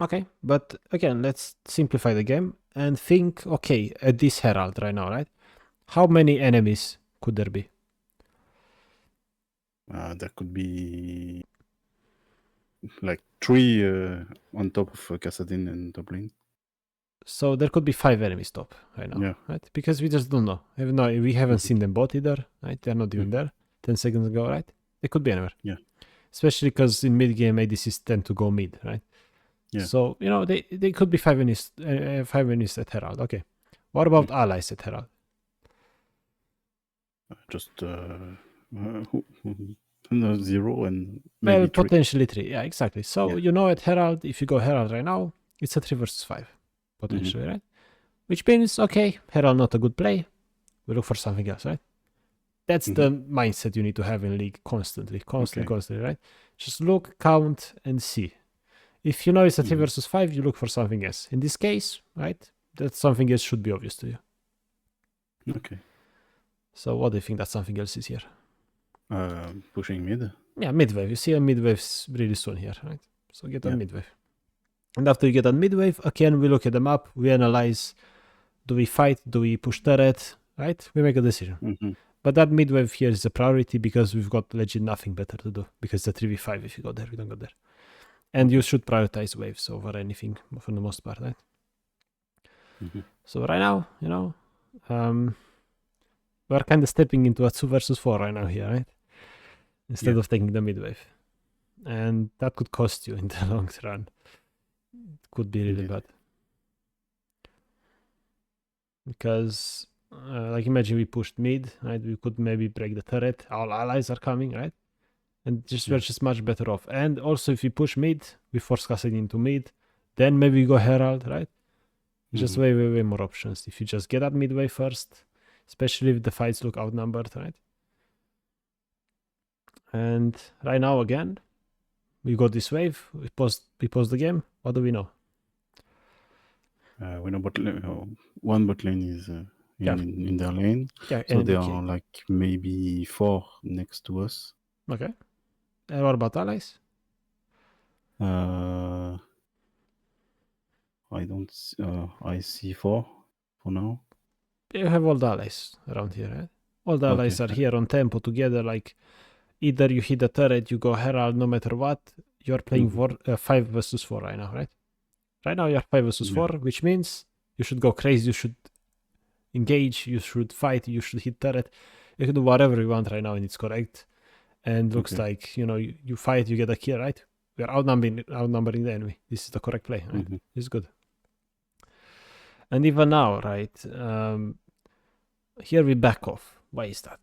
Okay, but again, let's simplify the game and think, okay, at this Herald right now, right? How many enemies could there be? There could be like 3 on top of Kassadin and top lane. So there could be 5 enemies top right now, right? Because we just don't know. We haven't seen them bot either, right? They're not even there 10 seconds ago, right? They could be anywhere. Yeah. Especially because in mid game ADCs tend to go mid, right? Yeah. So, you know, they could be 5 enemies at Herald. Okay. What about allies at Herald? Just 0 and maybe well, 3. Potentially 3. Yeah, exactly. So, you know, at Herald, if you go Herald right now, it's a 3 versus 5, potentially, right? Which means, okay, Herald not a good play. We look for something else, right? That's the mindset you need to have in League constantly, right? Just look, count, and see. If you know it's a 3 versus 5, you look for something else. In this case, right, that something else should be obvious to you. Okay. So what do you think that something else is here? Pushing mid. Yeah, mid-wave. You see a mid-wave really soon here, right? So get on mid-wave. And after you get on mid-wave, again, we look at the map, we analyze, do we fight, do we push turret, right? We make a decision. But that mid-wave here is a priority because we've got legit nothing better to do, because it's a 3v5 if you go there, we don't go there. And you should prioritize waves over anything for the most part, right? So right now, you know, we're kind of stepping into a 2 versus 4 right now here, right? Instead of taking the mid-wave. And that could cost you in the long run. It could be really bad. Because, like, imagine we pushed mid, right? We could maybe break the turret. Our allies are coming, right? And we're just much better off. And also, if we push mid, we force Kassadin into mid. Then maybe we go Herald, right? Just way more options. If you just get at midway first, especially if the fights look outnumbered, right? And right now, again, we got this wave. We pause the game. What do we know? We know one bot lane is in their lane. Yeah, so there are like maybe 4 next to us. Okay. And what about allies? I don't. I see 4 for now. You have all the allies around here, right? All the allies are here on tempo together. Like either you hit the turret, you go herald, no matter what. You're playing 5 versus 4 right now, right? Right now you're 5 versus 4, which means you should go crazy. You should engage. You should fight. You should hit turret. You can do whatever you want right now, and it's correct. And looks like you fight, you get a kill, right? We are outnumbering the enemy. This is the correct play, right? This is good. And even now, right? Here we back off. Why is that?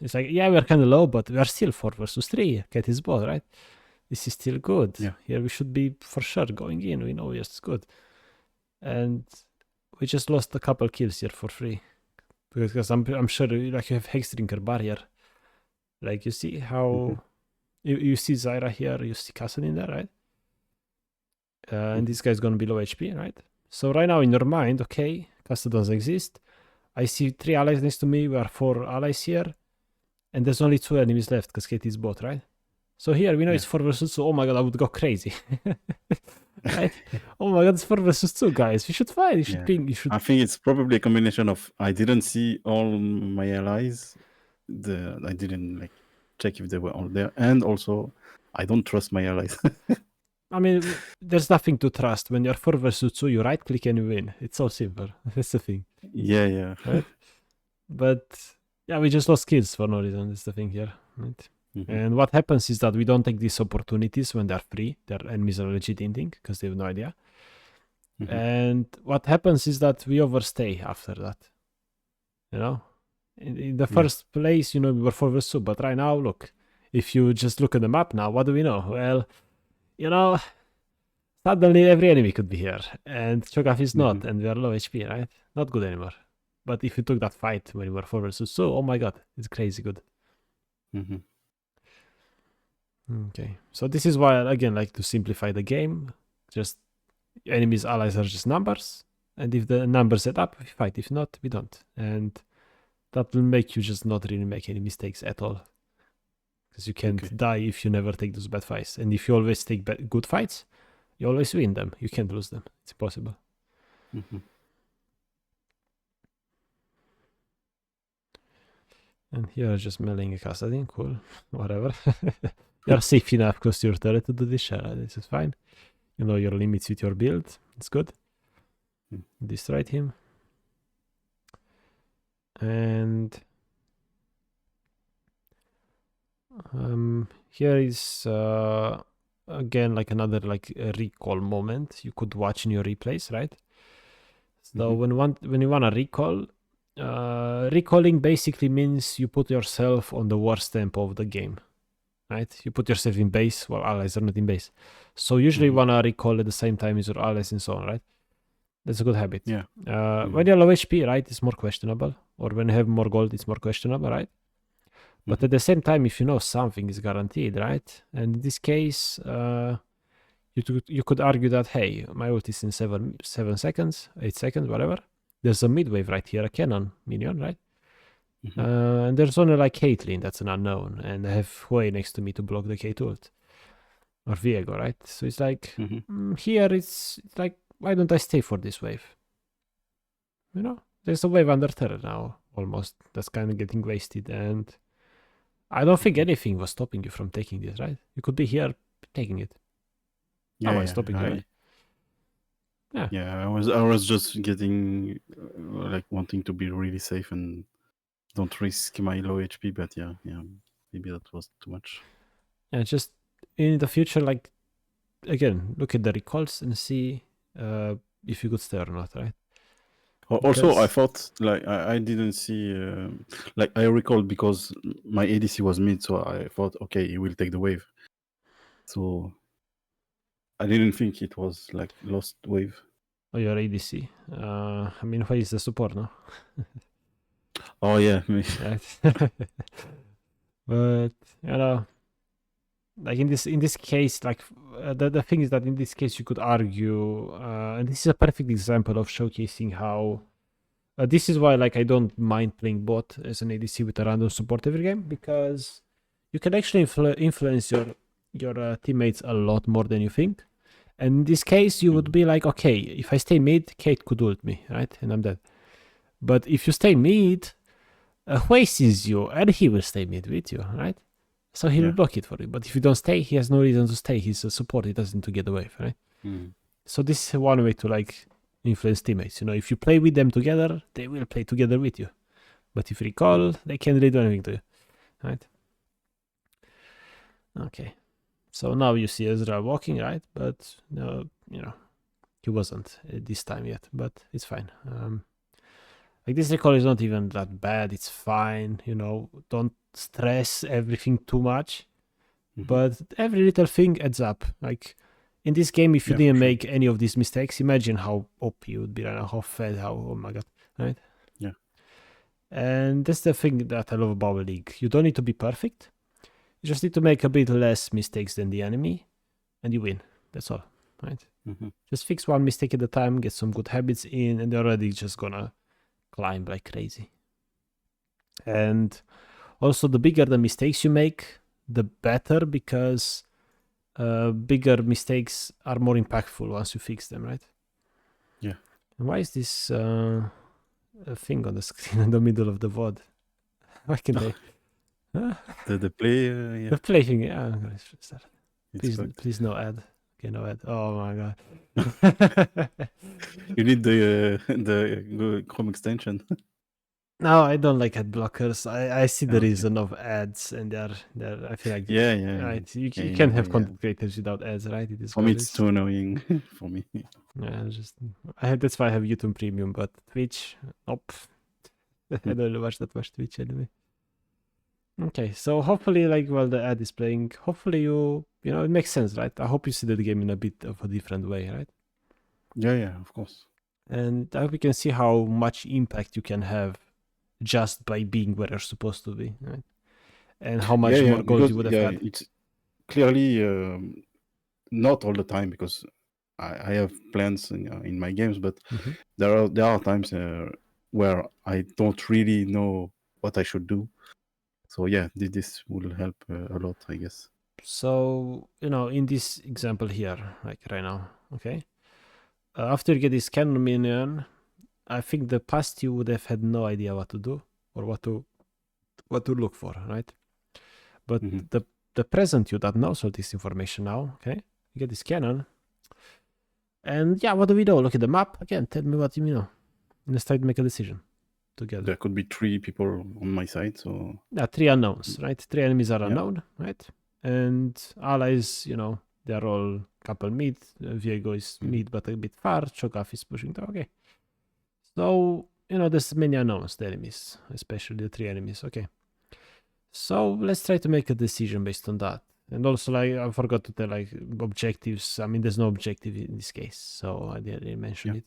It's like, yeah, we're kind of low, but we are still 4 versus 3. Cat is both, right? This is still good. Yeah. Here we should be for sure going in. We know it's good. And we just lost a couple kills here for free. Because I'm sure like you have Hexdrinker barrier. Like you see how you see Zyra here, you see Castle in there, right? And this guy's gonna be low HP, right? So right now in your mind, okay, Castle doesn't exist. I see 3 allies next to me. We are 4 allies here. And there's only 2 enemies left because Katie is bot, right? So here we know it's 4 versus 2. Oh my god, I would go crazy. Right? Oh my god, it's 4 versus 2, guys. We should fight. You should ping. You should. I think it's probably a combination of I didn't see all my allies. I didn't like check if they were all there, and also I don't trust my allies. I mean, there's nothing to trust. When you're 4 versus 2, you right click and you win. It's so simple. That's the thing. Yeah. Right? But yeah, we just lost kills for no reason. That's the thing here. Right? And what happens is that we don't take these opportunities when they're free. Their enemies are legit inting because they have no idea. And what happens is that we overstay after that. In the first place, we were 4 versus 2. But right now, look, if you just look at the map now, what do we know? Well, suddenly every enemy could be here. And Cho'Gath is not. And we are low HP, right? Not good anymore. But if you took that fight when we were 4 versus 2, oh my god, it's crazy good. Okay, so this is why I again like to simplify the game. Just enemies, allies are just numbers, and if the numbers add up, we fight. If not, we don't, and that will make you just not really make any mistakes at all, because you can't die if you never take those bad fights, and if you always take good fights, you always win them. You can't lose them. It's impossible. And here just meleeing a Cassadin, cool, whatever. You're safe enough close to your turret to do this shit. This is fine. You know your limits with your build. It's good. Destroyed him. And here is again like another like a recall moment you could watch in your replays, right? So when you want to recall, recalling basically means you put yourself on the worst tempo of the game. Right? You put yourself in base while allies are not in base. So usually you want to recall at the same time as your allies and so on, right? That's a good habit. Yeah. When you're low HP, right, it's more questionable. Or when you have more gold, it's more questionable, right? But at the same time, if you know something is guaranteed, right? And in this case, you could argue that, hey, my ult is in 7 seconds, 8 seconds, whatever. There's a mid-wave right here, a cannon minion, right? And there's only like Caitlyn that's an unknown, and I have Hui next to me to block the Kate ult. Or Viego, right? So it's like, here it's like, why don't I stay for this wave? There's a wave under turret now, almost, that's kind of getting wasted, and I don't think anything was stopping you from taking this, right? You could be here taking it. Stopping you, right? Yeah, I was just getting like wanting to be really safe and don't risk my low HP, but yeah, maybe that was too much. Yeah, just in the future, like again, look at the recalls and see if you could stay or not, right? Also, I thought like I didn't see like I recalled because my ADC was mid, so I thought okay, he will take the wave. So I didn't think it was like lost wave. Oh, your ADC. I mean, why is the support now? Oh yeah, right. But like in this case, like the thing is that in this case you could argue, and this is a perfect example of showcasing how. This is why like I don't mind playing bot as an ADC with a random support every game, because you can actually influence your teammates a lot more than you think. And in this case, you would be like, okay, if I stay mid, Kate could ult me, right? And I'm dead. But if you stay mid, Hui sees you, and he will stay mid with you, right? So he will block it for you. But if you don't stay, he has no reason to stay. He's a support. He doesn't to get away, right? So this is one way to like influence teammates. You know, if you play with them together, they will play together with you. But if you recall, they can't really do anything to you, right? Okay. So now you see Ezra walking, right? But no, you know, he wasn't this time yet. But it's fine. Like this recall is not even that bad. It's fine. You know, don't stress everything too much. But every little thing adds up. Like in this game, if you didn't make any of these mistakes, imagine how OP you would be right now, how fed, how, oh my god, right? Yeah. And that's the thing that I love about the league. You don't need to be perfect. You just need to make a bit less mistakes than the enemy, and you win. That's all, right? Just fix one mistake at a time, get some good habits in, and you're already just gonna climb like crazy. And also, the bigger the mistakes you make, the better, because bigger mistakes are more impactful once you fix them, right? Yeah. And why is this a thing on the screen in the middle of the VOD? Why can they? The play, The play thing, yeah. I'm gonna start. it's Please no ad. Okay, no ad. Oh my god. you need the Chrome extension. No, I don't like ad blockers. I see the reason of ads, and they're I feel like right. You can't have content creators without ads, right? It is for me, it's too annoying. For me, yeah, that's why I have YouTube Premium, but Twitch, nope. I don't watch that much Twitch anyway. Okay, so hopefully, like while the ad is playing, hopefully you know it makes sense, right? I hope you see the game in a bit of a different way, right? Yeah, of course. And I hope you can see how much impact you can have just by being where you're supposed to be, right? And how much more gold you would have had. It's clearly not all the time, because I have plans in my games, but there are times where I don't really know what I should do. So yeah, this will help a lot, I guess. So, you know, in this example here, like right now, okay? After you get this cannon minion, I think the past you would have had no idea what to do or what to look for, right? But the present you that knows all this information now, okay? You get this cannon. And yeah, what do we do? Look at the map. Again, tell me what you know. Let's try to make a decision together. There could be 3 people on my side, so... Yeah, 3 unknowns, right? 3 enemies are unknown, right? And allies, you know, they're all couple mid. Viego is mid, but a bit far. Cho'Gath is pushing down. Okay. So, you know, there's many unknowns, the enemies, especially the 3 enemies. Okay. So let's try to make a decision based on that. And also, like, I forgot to tell, like, objectives. I mean, there's no objective in this case, so I didn't mention it.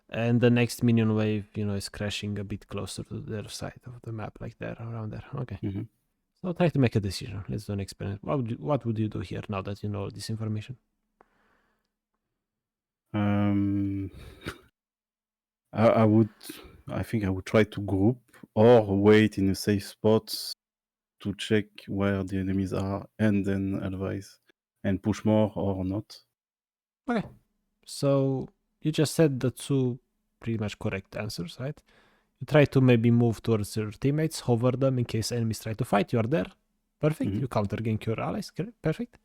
And the next minion wave, you know, is crashing a bit closer to the other side of the map, like there, around there. Okay. So try to make a decision. Let's do an experiment. What would you do here now that you know all this information? I think I would try to group or wait in a safe spot to check where the enemies are and then advise and push more or not. Okay. So you just said the 2 pretty much correct answers, right? You try to maybe move towards your teammates, hover them in case enemies try to fight. You are there. Perfect. You counter gank your allies. Perfect.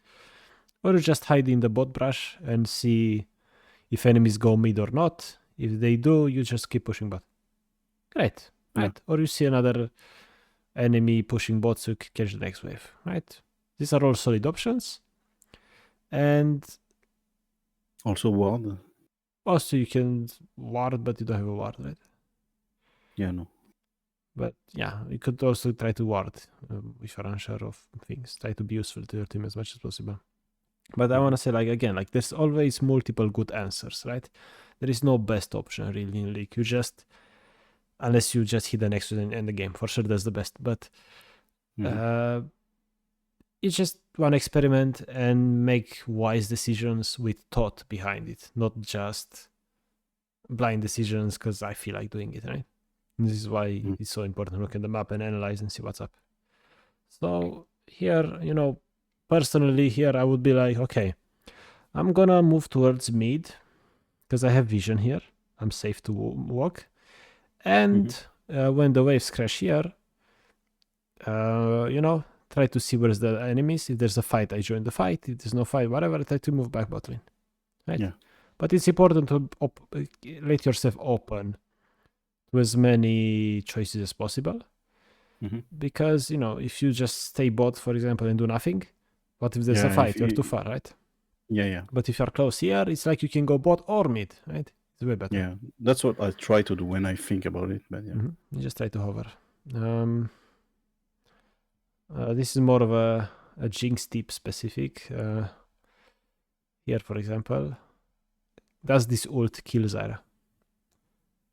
Or you just hide in the bot brush and see if enemies go mid or not. If they do, you just keep pushing bot. Great. Right. Or you see another enemy pushing bot so you catch the next wave. Right. These are all solid options. And also ward. Also, you can ward, but you don't have a ward, right? Yeah, no. But yeah, you could also try to ward if you're unsure of things. Try to be useful to your team as much as possible. But I want to say, like, again, like, there's always multiple good answers, right? There is no best option really in League. You just, unless you just hit the next one and end the game, for sure that's the best. But it's just one experiment and make wise decisions with thought behind it, not just blind decisions because I feel like doing it, right? And this is why it's so important to look at the map and analyze and see what's up. So here, you know, personally here I would be like, okay, I'm gonna move towards mid because I have vision here. I'm safe to walk. And when the waves crash here, try to see where's the enemies. If there's a fight, I join the fight. If there's no fight, whatever, I try to move back bot lane. Right? Yeah. But it's important to let yourself open to as many choices as possible. Because, if you just stay bot, for example, and do nothing, what if there's a fight? You're too far, right? Yeah. But if you're close here, it's like you can go bot or mid, right? It's way better. Yeah, that's what I try to do when I think about it, but yeah. You just try to hover. This is more of a Jinx tip specific. Here, for example, does this ult kill Zyra?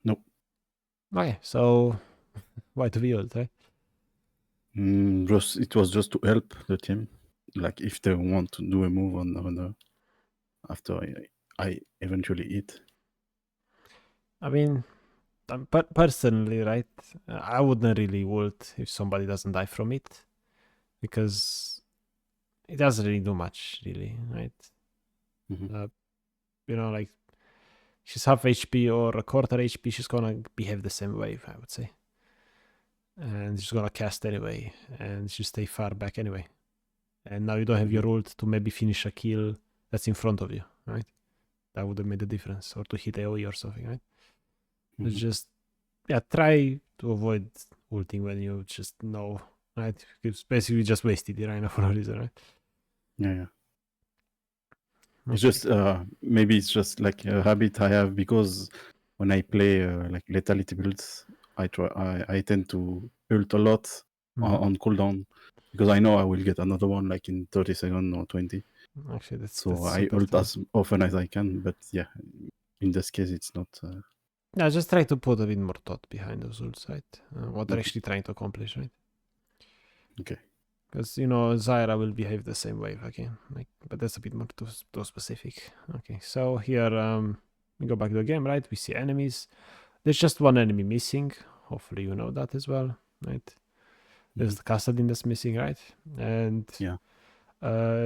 Nope. Okay, so why to be ult, right? It was just to help the team, like if they want to do a move on after I eventually eat. I mean, personally, right? I wouldn't really ult if somebody doesn't die from it, because it doesn't really do much, really, right? Like she's half HP or a quarter HP, she's gonna behave the same way, I would say. And she's gonna cast anyway, and she'll stay far back anyway. And now you don't have your ult to maybe finish a kill that's in front of you, right? That would have made a difference, or to hit AoE or something, right? It's just, try to avoid ulting when you just know, right? It's basically just wasted the Rhino for no reason, right? Yeah. It's just maybe it's just like a habit I have, because when I play like lethality builds, I tend to ult a lot on cooldown, because I know I will get another one like in 30 seconds or 20. Actually, that's I ult as often as I can, but yeah, in this case it's not. Just try to put a bit more thought behind those ults, right? What they're actually trying to accomplish, right? Okay. Because Zyra will behave the same way again, but that's a bit more too specific. Okay, so here we go back to the game, right? We see enemies. There's just one enemy missing. Hopefully you know that as well, right? There's the Kassadin that's missing, right? And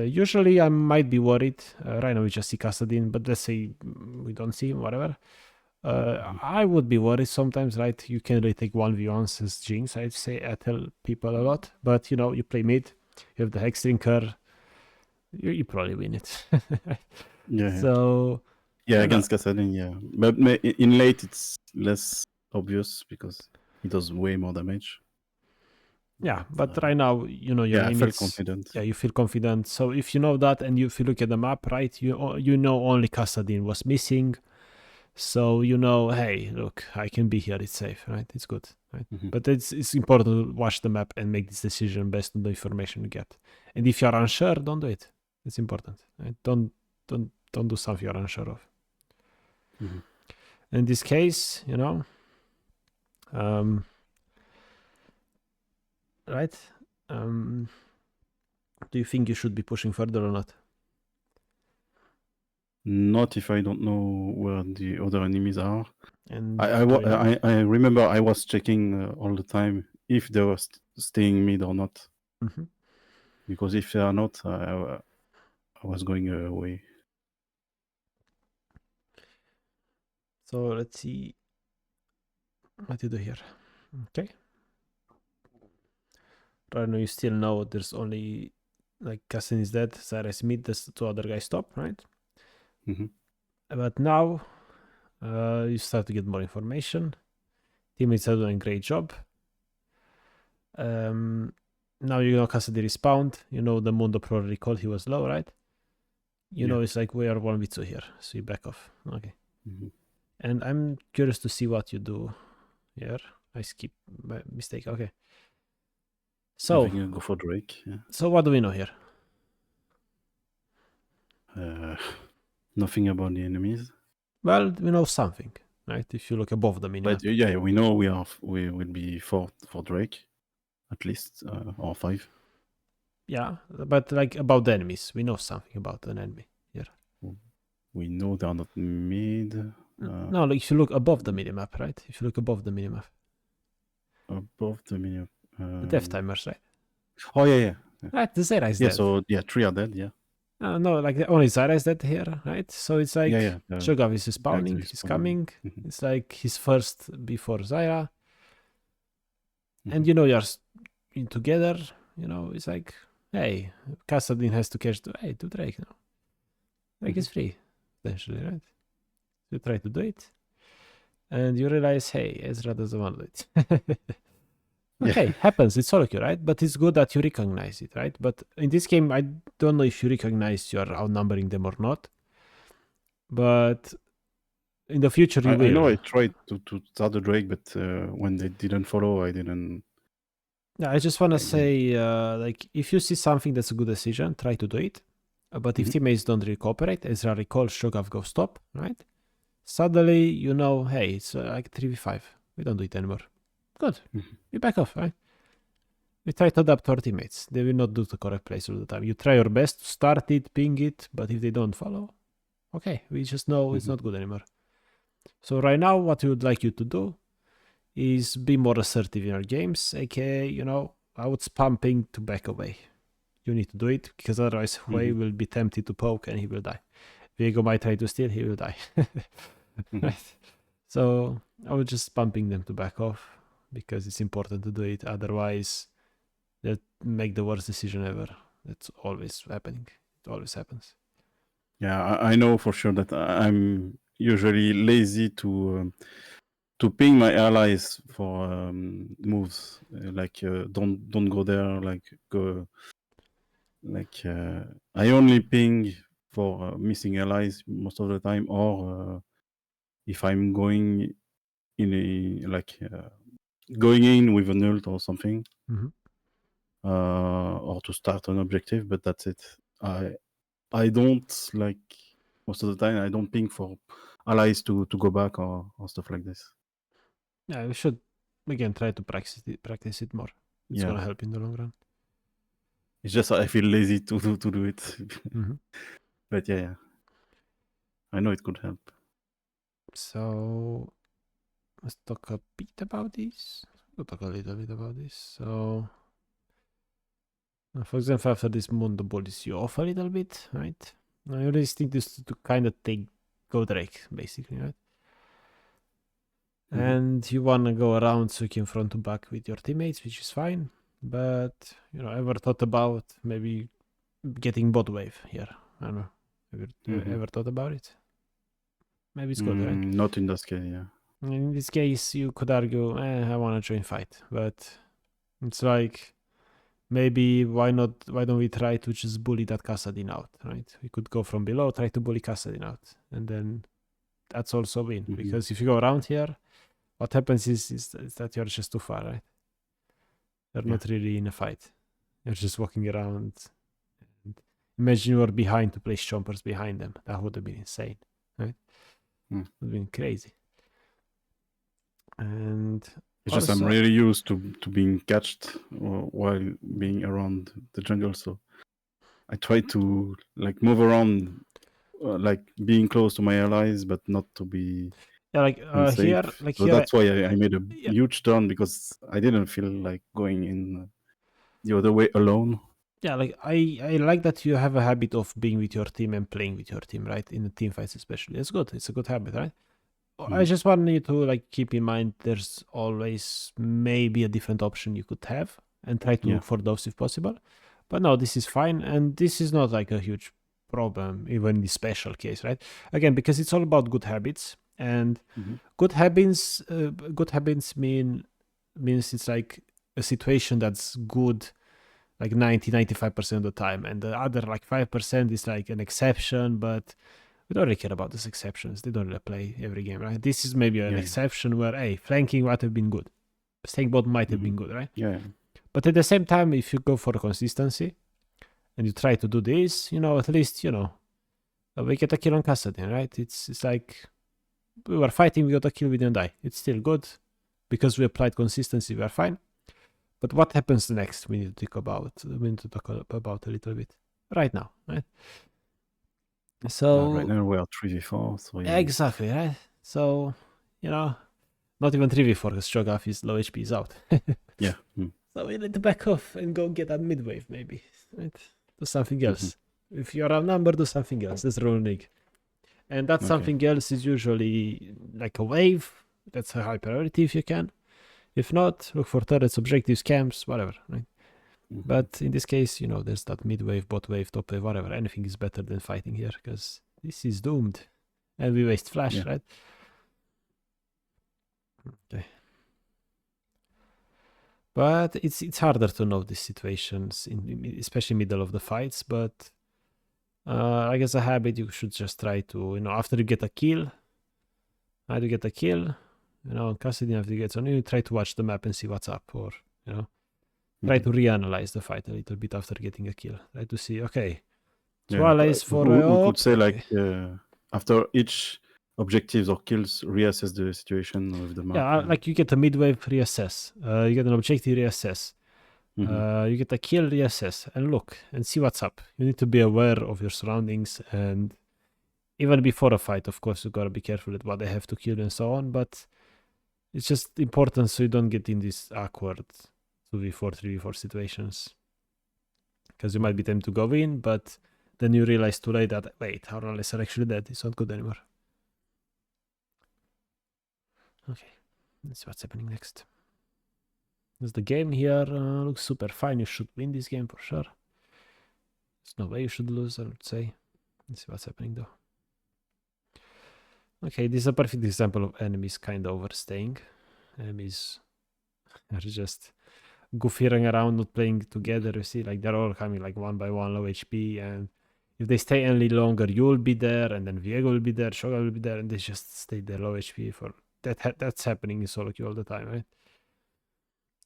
usually I might be worried. Right now we just see Kassadin, but let's say we don't see him, whatever. I would be worried sometimes, right? You can really take 1v1s as Jinx, I'd say. I tell people a lot. But, you play mid, you have the Hex Drinker, you probably win it. Yeah. So... Yeah, against Kassadin, yeah. But in late, it's less obvious because he does way more damage. Yeah, but right now, your I limits. feel confident. Yeah, you feel confident. So if you know that, and if you look at the map, right, you know only Kassadin was missing. So hey, look, I can be here. It's safe, right? It's good, right? But it's important to watch the map and make this decision based on the information you get. And if you're unsure, don't do it. It's important, right? Don't do something you're unsure of. In this case, right? Do you think you should be pushing further or not? Not if I don't know where the other enemies are. And I remember I was checking all the time if they were staying mid or not. Because if they are not, I was going away. So let's see what you do here. Okay. Right now you still know there's only, like, Kassadin is dead, Zyra is mid, the two other guys stop, right? But now you start to get more information. Teammates are doing a great job. Now Kassadin respawned. The Mundo Pro recall, he was low, right? It's like we are 1v2 here, so you back off. Okay. And I'm curious to see what you do here. I skip by mistake. Okay. So I think I'll go for Drake. Yeah. So what do we know here? Nothing about the enemies. Well, we know something, right? If you look above the minimap. But yeah, we know we will be 4 for Drake, at least, or 5. Yeah, but like about the enemies, we know something about an enemy here. We know they are not mid. No, like if you look above the minimap, right? If you look above the minimap. Above the minimap. The death timers, right? Oh, yeah. Right, the Zyra is dead. So, 3 are dead, yeah. No, like only Zara is dead here, right? So it's like Yeah. Shogav is spawning, Actively he's spawning. coming. It's like he's first before Zyra. And Mhm. you're in together, it's like, hey, Kassadin has to catch to Drake now. Drake is free, essentially, right? You try to do it, and you realize, hey, Ezra doesn't want to do it. Okay, Yeah. happens. It's solo queue, right? But it's good that you recognize it, right? But in this game, I don't know if you recognize you're outnumbering them or not. But in the future, you I know will. I tried to start the Drake, but when they didn't follow, I didn't. Yeah, I just want to I didn't. say, like, if you see something that's a good decision, try to do it. But if Mhm. teammates don't really cooperate, Ezra recalls, Shogav go stop, right? Suddenly, hey, it's like 3v5. We don't do it anymore. Good. Mhm. We back off, right? We try to adapt to our teammates. They will not do the correct plays all the time. You try your best to start it, ping it, but if they don't follow, okay, we just know it's Mhm. not good anymore. So right now, what we would like you to do is be more assertive in your games, aka, I would spam ping to back away. You need to do it because otherwise Hui Mhm. will be tempted to poke and he will die. Viego might try to steal, he will die. Mhm. Right. So I would just pumping them to back off because it's important to do it. Otherwise, they'll make the worst decision ever. That's always happening. It always happens. Yeah, I know for sure that I'm usually lazy to ping my allies for moves like don't go there, like go like I only ping for missing allies most of the time, or if I'm going in a like going in with an ult or something, Mm-hmm. or to start an objective, but that's it. I don't like most of the time I don't ping for allies to go back or stuff like this. Yeah, we should again try to practice it more. It's Yeah, gonna help in the long run. it's just I feel lazy to do it. Mm-hmm. But yeah, I know it could help. So let's talk a bit about this. We'll talk a little bit about this. So for example, after this Mundo bullies you off a little bit, right? Now your instinct is to kind of take go Drake, basically, right? Mhm. And you want to go around switching front to back with your teammates, which is fine. But ever thought about maybe getting bot wave here? I don't know. Have you Mhm. ever thought about it? Maybe it's good, right? Not in that scale, yeah. In this case, you could argue, I want to join fight, but it's like maybe why not? Why don't we try to just bully that Kassadin out, right? We could go from below, try to bully Kassadin out, and then that's also win. Mhm. Because if you go around here, what happens is that you're just too far, right? You're Yeah. not really in a fight. You're just walking around. And imagine you were behind to place chompers behind them. That would have been insane, right? Mm. Would have been crazy. And It's just I'm also, really used to being catched while being around the jungle, so I try to like move around, like being close to my allies, but not to be yeah, unsafe. So here, that's why I made a yeah, huge turn, because I didn't feel like going in the other way alone. yeah, like I like that you have a habit of being with your team and playing with your team, right? In the team fights, especially. It's good. It's a good habit, right? I Mhm. just want you to like keep in mind there's always maybe a different option you could have and try to Yeah. look for those if possible. But no, this is fine, and this is not like a huge problem, even in the special case, right? Again, because it's all about good habits, and Mhm. good habits means it's like a situation that's good like 95% of the time, and the other like 5% is like an exception, but we don't really care about these exceptions. They don't really play every game, right? This is maybe an Yeah. exception where, hey, flanking might have been good. Staying bot might have Mhm. been good, right? Yeah. But at the same time, if you go for consistency and you try to do this, at least, we get a kill on Kassadin, right? It's like we were fighting, we got a kill, we didn't die. It's still good because we applied consistency, we are fine. But what happens next? We need to talk about. We need to talk about a little bit right now, right? Right So now we are 3v4, so yeah. exactly, right? So not even 3v4 because Shogath is low HP is out. Yeah. Mm. So we need to back off and go get a mid wave maybe, right? Do something Mhm. else. If you're outnumbered, do something else. That's the rule in League. And that something else is usually like a wave. That's a high priority if you can. If not, look for turrets, objectives, camps, whatever. Right? But in this case, there's that mid wave, bot wave, top wave, whatever. Anything is better than fighting here because this is doomed. And we waste flash, right? Okay. But it's harder to know these situations, especially middle of the fights. But I guess a habit, you should just try to, after you get a kill, in custody, after you get on, you try to watch the map and see what's up, or try to reanalyze the fight a little bit after getting a kill. Try to see, okay, allies for we could say like after each objectives or kills, reassess the situation with the map. Yeah, like you get a mid-wave, reassess. You get an objective, reassess. You get a kill, reassess, and look and see what's up. You need to be aware of your surroundings, and even before a fight, of course, you gotta be careful at what they have to kill and so on. But it's just important so you don't get in these awkward 2v4, 3v4 situations, because you might be tempted to go in, but then you realize too late that wait, our allies are actually dead. It's not good anymore. Okay, let's see what's happening next. The game here looks super fine. You should win this game for sure. There's no way you should lose, I would say. Let's see what's happening though. Okay, this is a perfect example of enemies kind of overstaying. Enemies are just goofing around, not playing together. You see, like they're all coming like one by one, low HP, and if they stay any longer, you'll be there, and then Viego will be there, Shoga will be there, and they just stay there low HP for that. That's happening in solo queue all the time, right?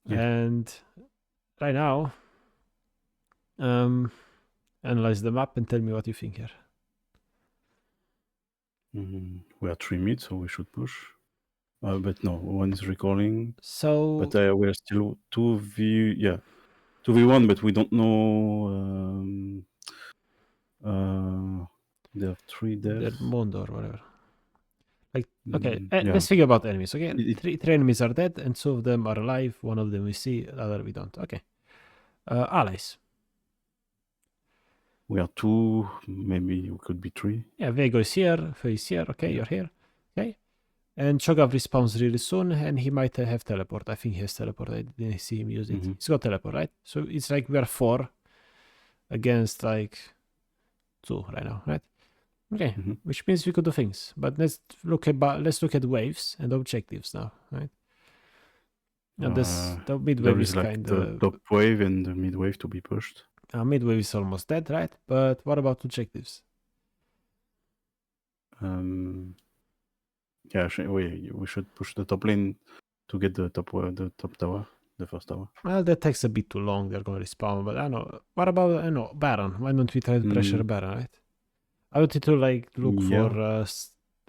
Yeah. And right now, analyze the map and tell me what you think here. We are 3 mid, so we should push. But no, one is recalling. So, but we're still 2v1, but we don't know. There are 3 deaths. They're Mondo or whatever. Like, okay, let's think about enemies. Okay, three enemies are dead, and 2 of them are alive. 1 of them we see, the other we don't. Okay. Allies. We are 2, maybe we could be 3. Yeah, Viego is here, Faye is here. Okay, you're here. Okay. And Chogav respawns really soon, and he might have teleport. I think he has teleport. I didn't see him use it. He's got teleport, right? So it's like we are 4 against like 2 right now, right? Okay, which means we could do things. But let's look at waves and objectives now, right? And the mid wave is like kind of the top wave and the mid wave to be pushed. Mid wave is almost dead, right? But what about objectives? Yeah, we should push the top lane to get the top tower, the first tower. Well, that takes a bit too long. They're going to respawn. But I know. What about Baron? Why don't we try to pressure Baron, right? I wanted to like look for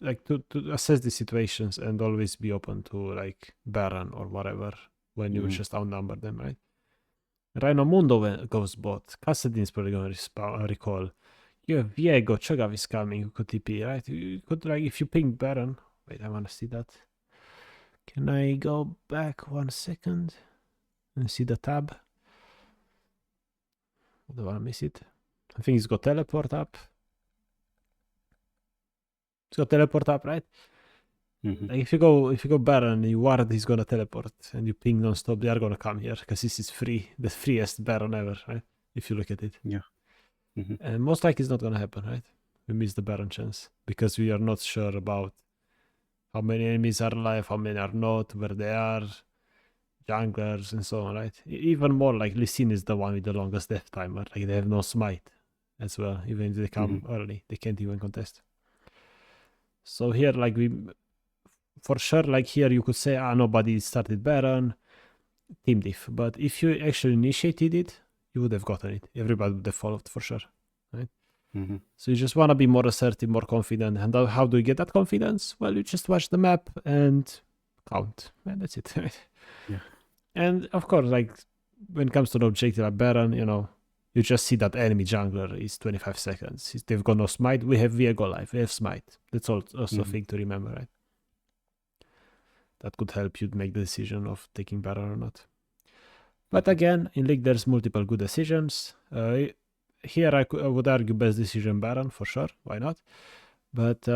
like to assess the situations and always be open to like Baron or whatever when you just outnumber them, right? Rhino Mundo goes bot. Kassadin is probably going to recall. You have Viego, Chogav is coming, who could TP, right? You could, like, if you ping Baron. Wait, I want to see that. Can I go back 1 second and see the tab? I don't want to miss it. I think he's got teleport up. He's got teleport up, right? Like if you go Baron and you ward, he's gonna teleport, and you ping non-stop, they are gonna come here because this is free, the freest Baron ever, right? If you look at it. Yeah. And most likely it's not gonna happen, right? We miss the Baron chance because we are not sure about how many enemies are alive, how many are not, where they are, junglers and so on, right? Even more like Lee Sin is the one with the longest death timer. Like they have no smite as well. Even if they come early, they can't even contest. So here, like for sure, like here you could say, nobody started Baron, team diff. But if you actually initiated it, you would have gotten it. Everybody would have followed for sure, right? So you just want to be more assertive, more confident. And how do you get that confidence? Well, you just watch the map and count, and that's it. Yeah. And of course, like when it comes to the objective like Baron, you just see that enemy jungler is 25 seconds. They've got no smite. We have Viego life. We have smite. That's also a thing to remember, right? That could help you make the decision of taking Baron or not. But again, in League, there's multiple good decisions. here I would argue best decision Baron for sure. Why not? But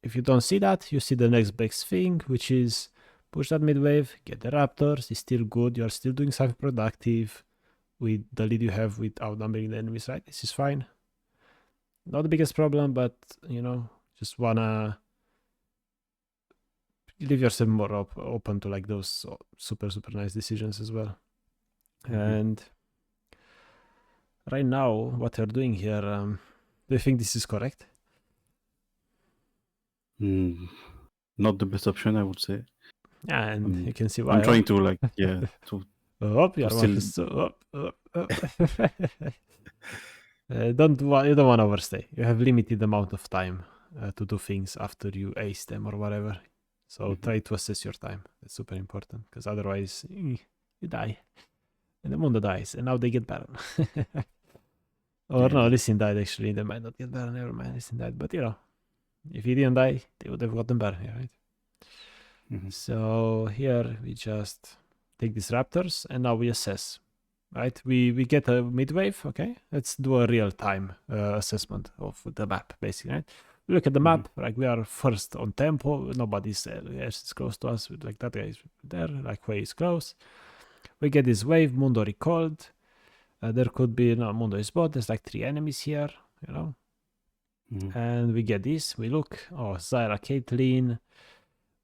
if you don't see that, you see the next best thing, which is push that mid wave, get the Raptors. It's still good. You are still doing something productive with the lead you have with outnumbering the enemies, right? This is fine. Not the biggest problem, but just wanna leave yourself more open to like those super nice decisions as well. And right now, what you're doing here, do you think this is correct? Not the best option, I would say. Yeah, and you can see why. I'm trying to like to Your still... is so you don't want to overstay. You have limited amount of time to do things after you ace them or whatever. So try to assess your time. That's super important because otherwise you die. And the Mundo dies, and now they get Baron. Or no, Lissin died actually. They might not get Baron, never mind. Lissin died, but if he didn't die, they would have gotten Baron here, right? So here we just take these Raptors, and now we assess. Right, we get a mid wave. Okay, let's do a real time assessment of the map, basically. Right, we look at the map. Like we are first on tempo. Nobody's else is close to us. Like that guy is there. Like Wei is close. We get this wave. Mundo recalled. There could be Mundo is bot. There's like 3 enemies here. And we get this. We look. Oh, Zyra, Caitlyn.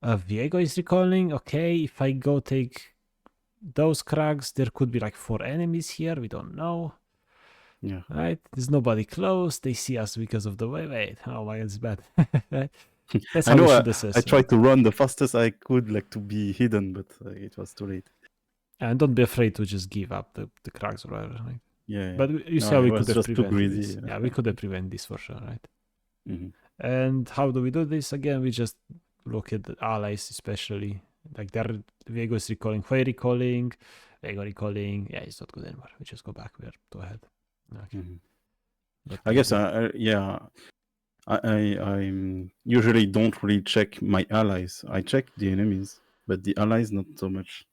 Viego is recalling. Okay, if I go take those crags, there could be like 4 enemies here. We don't know. Yeah. Right? There's nobody close. They see us because of the way. Wait. Oh my god, it's bad. That's how we should assess. I tried to run the fastest I could, like to be hidden, but it was too late. And don't be afraid to just give up the crags or whatever. Right? Yeah. But you see how we could have prevented this. Yeah, we could have prevented this for sure, right? And how do we do this? Again, we just look at the allies, especially. Like Viego is recalling, Hui recalling, Viego recalling. Yeah, it's not good anymore. We just go back. We're too ahead. Okay. I guess, I usually don't really check my allies. I check the enemies, but the allies not so much.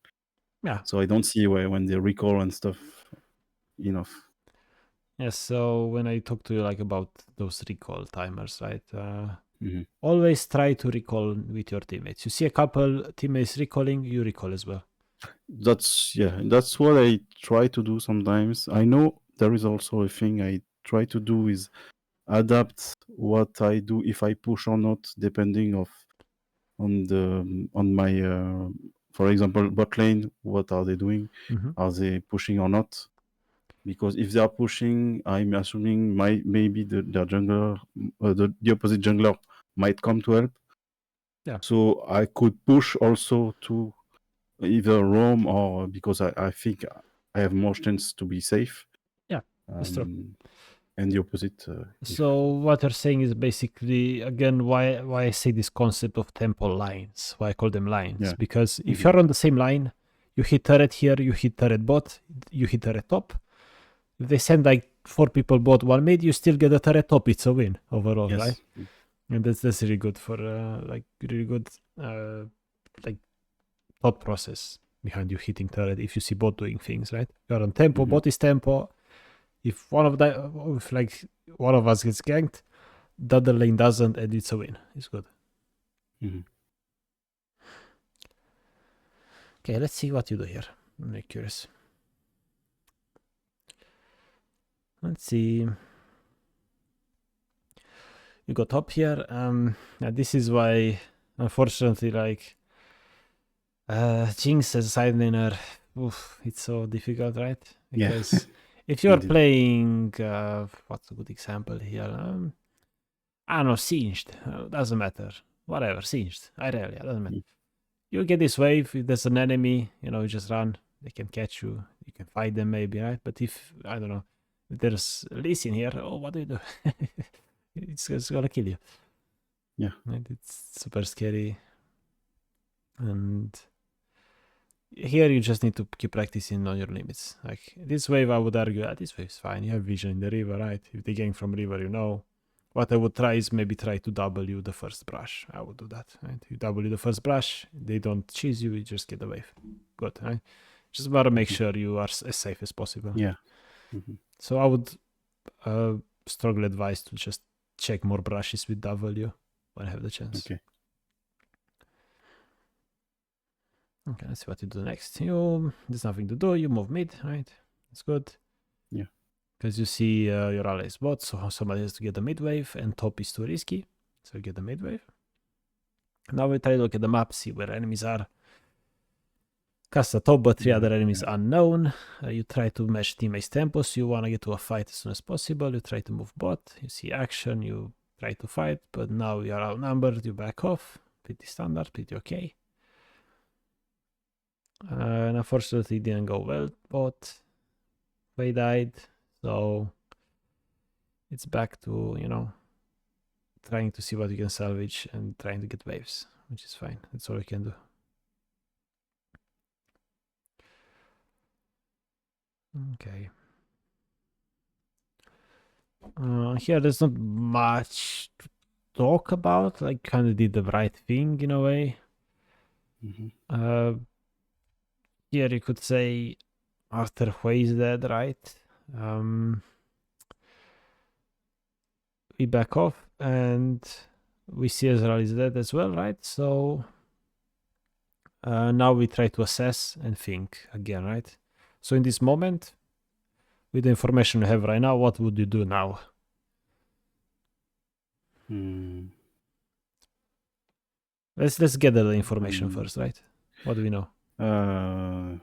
Yeah. So I don't see when they recall and stuff enough. Yeah, so when I talk to you like about those recall timers, right? Always try to recall with your teammates. You see a couple teammates recalling, you recall as well. That's what I try to do sometimes. I know there is also a thing I try to do is adapt what I do if I push or not, depending on my for example, bot lane. What are they doing? Are they pushing or not? Because if they are pushing, I'm assuming maybe their jungler, the opposite jungler might come to help. Yeah. So I could push also to either roam or because I think I have more chance to be safe. Yeah, that's true. And the opposite. So what you're saying is basically, again, why I say this concept of tempo lines, why I call them lines. Yeah. Because if you're on the same line, you hit turret here, you hit turret bot, you hit turret top. If they send like 4 people bot, 1 mid, you still get a turret top. It's a win overall, right? And that's really good for really good like thought process behind you hitting turret. If you see bot doing things, right? You're on tempo, bot is tempo. If one of us gets ganked, the other lane doesn't, and it's a win. It's good. Okay, let's see what you do here. I'm curious. Let's see. You go top here. This is why, unfortunately, like Jinx as a side laner, it's so difficult, right? Because if you're playing, what's a good example here? I don't know, Singed. Doesn't matter. Whatever, Singed. Irelia, doesn't matter. You get this wave. If there's an enemy, you just run. They can catch you. You can fight them maybe, right? But if, I don't know, if there's Lee Sin here, what do you do? It's gonna kill you. Yeah. And it's super scary. And here you just need to keep practicing on your limits. Like this wave, I would argue this wave is fine. You have vision in the river, right? If they gang from river, What I would try is maybe try to W the first brush. I would do that, right? You W the first brush, they don't cheese you, you just get the wave. Good, right? Just gotta make sure you are as safe as possible. Yeah. Mhm. So I would strongly advise to just check more brushes with that value when I have the chance. Okay. Okay, let's see what you do next. There's nothing to do. You move mid, right? That's good. Yeah. Because you see your ally is bot, so somebody has to get the mid wave, and top is too risky. So you get the mid wave. Now we try to look at the map, see where enemies are. Cast a top, but 3 other enemies unknown. You try to match teammates' tempos. You want to get to a fight as soon as possible. You try to move bot. You see action. You try to fight, but now you are outnumbered. You back off. Pretty standard, pretty okay. And unfortunately, it didn't go well. Bot, they died. So it's back to, trying to see what you can salvage and trying to get waves, which is fine. That's all you can do. Okay. Here, there's not much to talk about. Like, kind of did the right thing in a way. Mm-hmm. Here, you could say Arthur Hui is dead, right? We back off, and we see Ezreal is dead as well, right? So now we try to assess and think again, right? So in this moment, with the information we have right now, what would you do now? Let's gather the information first, right? What do we know? We are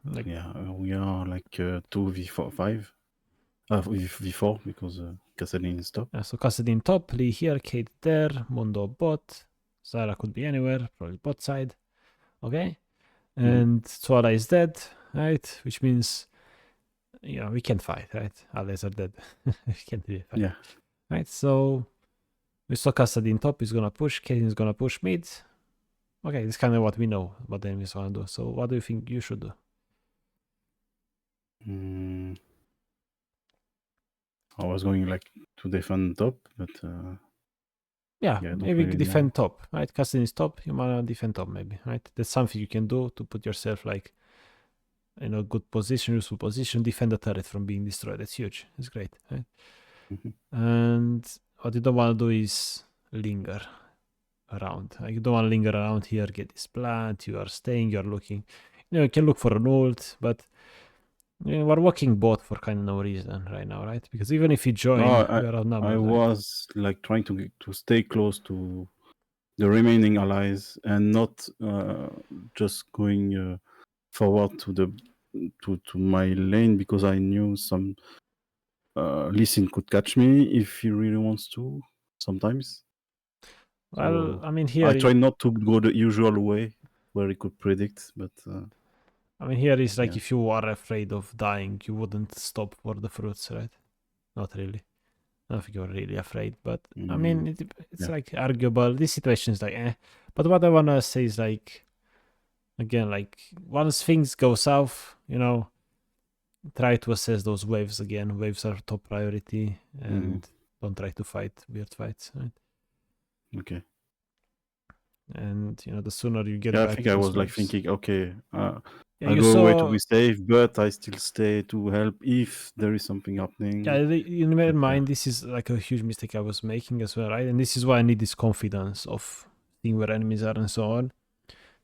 like 2v5. V4 because Kassadin is top. So Kassadin top, Lee here, Kate there, Mundo bot, Zara could be anywhere, probably bot side. Okay, and Suara is dead, right? Which means we can't fight, right? Allies are dead. We can't really fight. Yeah. Right, so we saw Kassadin top is gonna push, Kate is gonna push mid. Okay, this is kind of what we know what the enemies wanna do. So what do you think you should do? I was going like to defend top, but maybe defend top, right? Kassadin is top, you wanna defend top maybe, right? That's something you can do to put yourself like in a good position, useful position, defend the turret from being destroyed. That's huge. It's great, right? And what you don't want to do is linger around. Like, you don't want to linger around here, get this plant. You are staying, you are looking. You can look for an ult, but we're walking bot for kind of no reason right now, right? Because even if you join, we are outnumbered. I was like trying to stay close to the remaining allies and not just going forward to my lane because I knew some Lee Sin could catch me if he really wants to sometimes. Well, so I mean, here I try not to go the usual way where he could predict, but I mean, here is like if you are afraid of dying, you wouldn't stop for the fruits, right? Not really. I don't think you're really afraid, but I mean, it's like arguable. This situation is like, But what I want to say is like, again, like once things go south, try to assess those waves again. Waves are top priority, and don't try to fight weird fights, right? Okay. And the sooner you get back, I think I was like thinking, okay, I go away to be safe, but I still stay to help if there is something happening. Yeah, in my mind, this is like a huge mistake I was making as well, right? And this is why I need this confidence of seeing where enemies are and so on.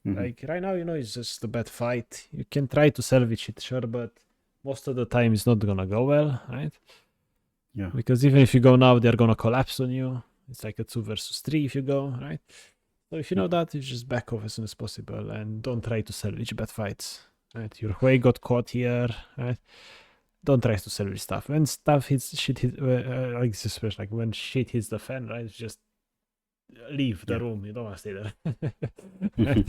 Like right now, it's just a bad fight. You can try to salvage it, sure, but most of the time it's not gonna go well, right? Yeah. Because even if you go now, they're gonna collapse on you. It's like a 2 versus 3 if you go, right? So if you know that, you just back off as soon as possible and don't try to salvage bad fights. Right? Your Hui got caught here, right? Don't try to salvage stuff. When stuff hits shit hit like this expression, like when shit hits the fan, right? Just leave the room. You don't want to stay there. Right?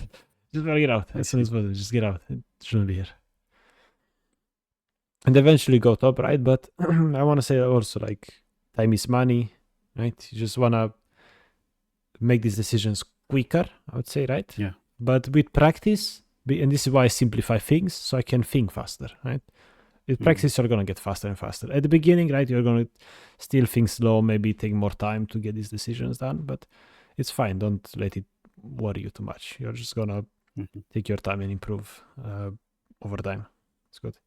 Just get out as soon as possible. Just get out. It shouldn't be here. And eventually go top, right? But I want to say also like time is money, right? You just want to make these decisions quicker, I would say, right? Yeah. But with practice, and this is why I simplify things, so I can think faster, right? With practice, you're going to get faster and faster. At the beginning, right, you're going to still think slow, maybe take more time to get these decisions done, but it's fine. Don't let it worry you too much. You're just going to take your time and improve over time. It's good.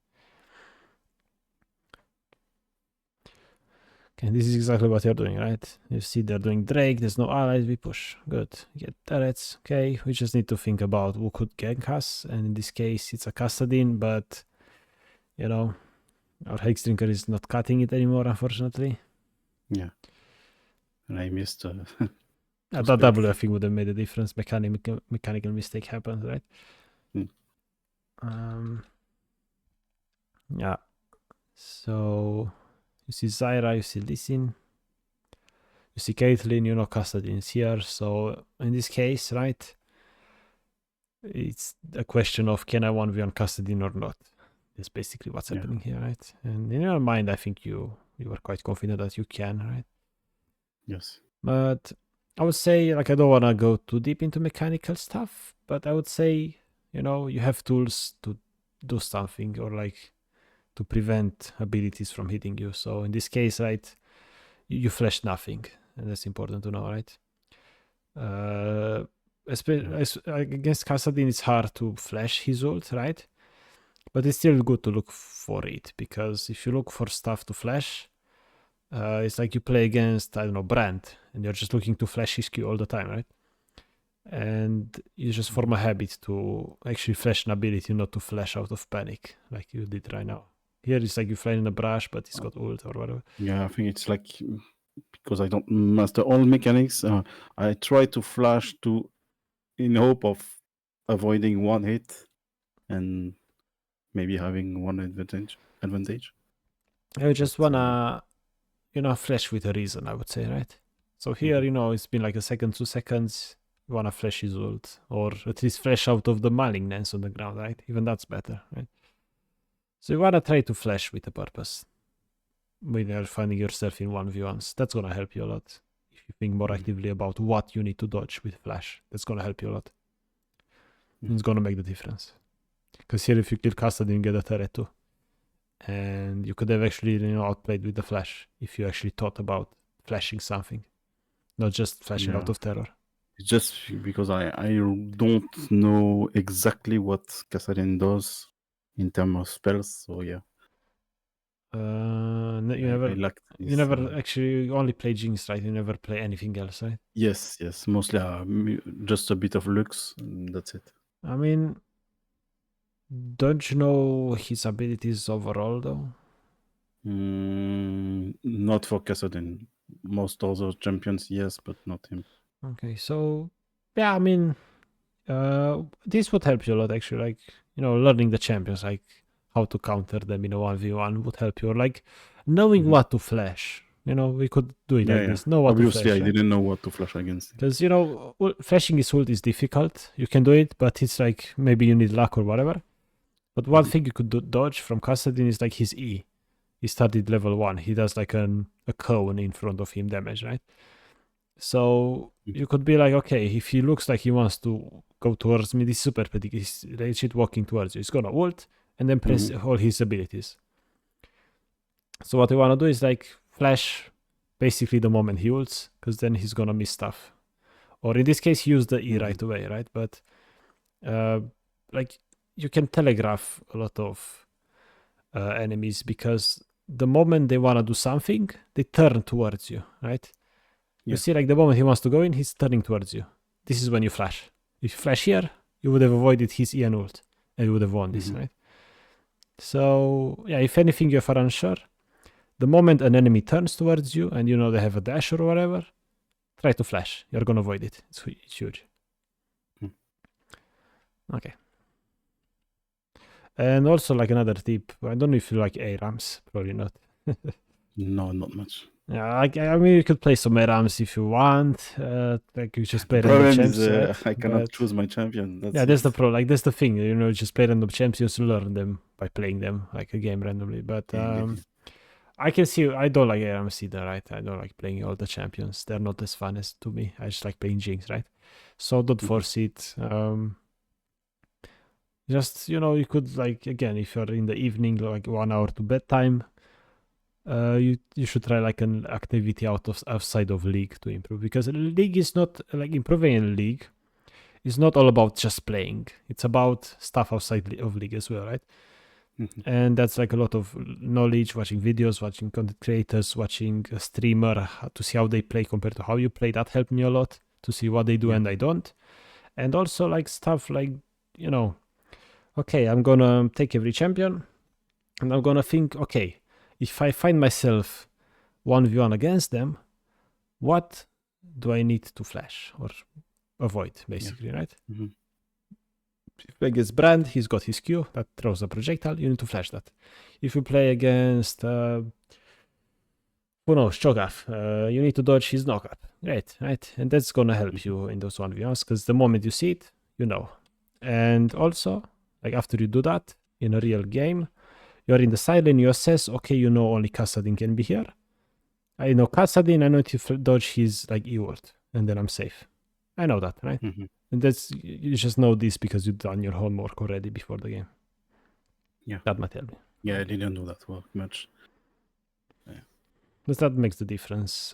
And this is exactly what you're doing, right? You see they're doing Drake, there's no allies, we push. Good. Get turrets, okay. We just need to think about who could gank us. And in this case, it's a Kassadin, but, you know, our Hex Drinker is not cutting it anymore, unfortunately. Yeah. And I missed... That WFing would have made a difference. Mechanical mistake happens, right? Yeah. So you see Zyra, you see Lee Sin, you see Caitlyn, you know Kassadin is here. So in this case, right, it's a question of can I 1v1 Kassadin or not? That's basically what's happening here, right? And in your mind, I think you are quite confident that you can, right? Yes. But I would say, like, I don't want to go too deep into mechanical stuff, but I would say, you know, you have tools to do something or like to prevent abilities from hitting you. So in this case, right, you flash nothing, and that's important to know, right? Against Kassadin, it's hard to flash his ult, right? But it's still good to look for it, because if you look for stuff to flash, it's like you play against, I don't know, Brand, and you're just looking to flash his Q all the time, right? And you just form a habit to actually flash an ability, not to flash out of panic, like you did right now. Here it's like you fly in a brush, but it's got ult or whatever. Yeah, I think it's like, because I don't master all mechanics, I try to flash in hope of avoiding one hit and maybe having one advantage. You just wanna, flash with a reason, I would say, right? So here, it's been like a second, 2 seconds. You wanna flash his ult, or at least flash out of the malignance on the ground, right? Even that's better, right? So you wanna try to flash with a purpose when you're finding yourself in 1v1s. That's gonna help you a lot. If you think more actively about what you need to dodge with flash, that's gonna help you a lot. It's gonna make the difference. Because here, if you kill Kassadin, you get a turret too. And you could have actually, outplayed with the flash if you actually thought about flashing something, not just flashing out of terror. It's just because I don't know exactly what Kassadin does in terms of spells, so yeah. You never actually only play Jinx, right? You never play anything else, right? Yes. Mostly just a bit of Lux, and that's it. I mean, don't you know his abilities overall, though? Not for Kassadin. Most other champions, yes, but not him. Okay, so yeah, I mean, this would help you a lot, actually. Like, learning the champions, like how to counter them in a 1v1 would help you. Like, knowing what to flash. We could do it like this. Know what Obviously, to flash, I didn't know what to flash against. Because, flashing his ult is difficult. You can do it, but it's like maybe you need luck or whatever. But one thing you could dodge from Kassadin is like his E. He started level 1. He does like a cone in front of him damage, right? So you could be like, okay, if he looks like he wants to go towards me, this is super predictable. He's legit walking towards you. He's gonna ult and then press all his abilities. So what we want to do is like flash basically the moment he ults, because then he's gonna miss stuff. Or in this case, use the E right away, right? But like you can telegraph a lot of enemies, because the moment they want to do something, they turn towards you, right? You see, like the moment he wants to go in, he's turning towards you. This is when you flash. If you flash here, you would have avoided his E and ult, and you would have won this, right? So yeah, if anything you're unsure, the moment an enemy turns towards you and they have a dash or whatever, try to flash. You're gonna avoid it. It's huge. Okay. And also, like, another tip, I don't know if you like ARAMs, probably not. No, not much. Yeah, I mean, you could play some ARAMs if you want. Like, you just play random champs. I cannot choose my champion. That's the pro. Like, that's the thing. Just play random champions to learn them by playing them, like a game randomly. But I can see. I don't like ARAMs either, right? I don't like playing all the champions. They're not as fun as to me. I just like playing Jinx, right? So don't force it. Just, you could, like, again, if you're in the evening, like 1 hour to bedtime, you should try like an activity outside of League to improve, because League is not like improving in League. It's not all about just playing. It's about stuff outside of League as well, right? And that's like a lot of knowledge, watching videos, watching content creators, watching a streamer to see how they play compared to how you play. That helped me a lot to see what they do Yeah. and I don't. And also like stuff like, you know, okay, I'm gonna take every champion and I'm gonna think, okay, if I find myself 1v1 against them, what do I need to flash or avoid, basically, right? Mm-hmm. If you play against Brand, he's got his Q that throws a projectile, you need to flash that. If you play against, who knows, Cho'Gath, you need to dodge his knockup. Great, right? And that's gonna help you in those 1v1s because the moment you see it, you know. And also, like after you do that in a real game, you're in the side lane, you assess, okay, you know only Kassadin can be here. I know Kassadin, I know to dodge his like E-word, and then I'm safe. I know that, right? Mm-hmm. And that's, you just know this because you've done your homework already before the game. Yeah. That might help me. Yeah, I didn't do that work much. Because that makes the difference.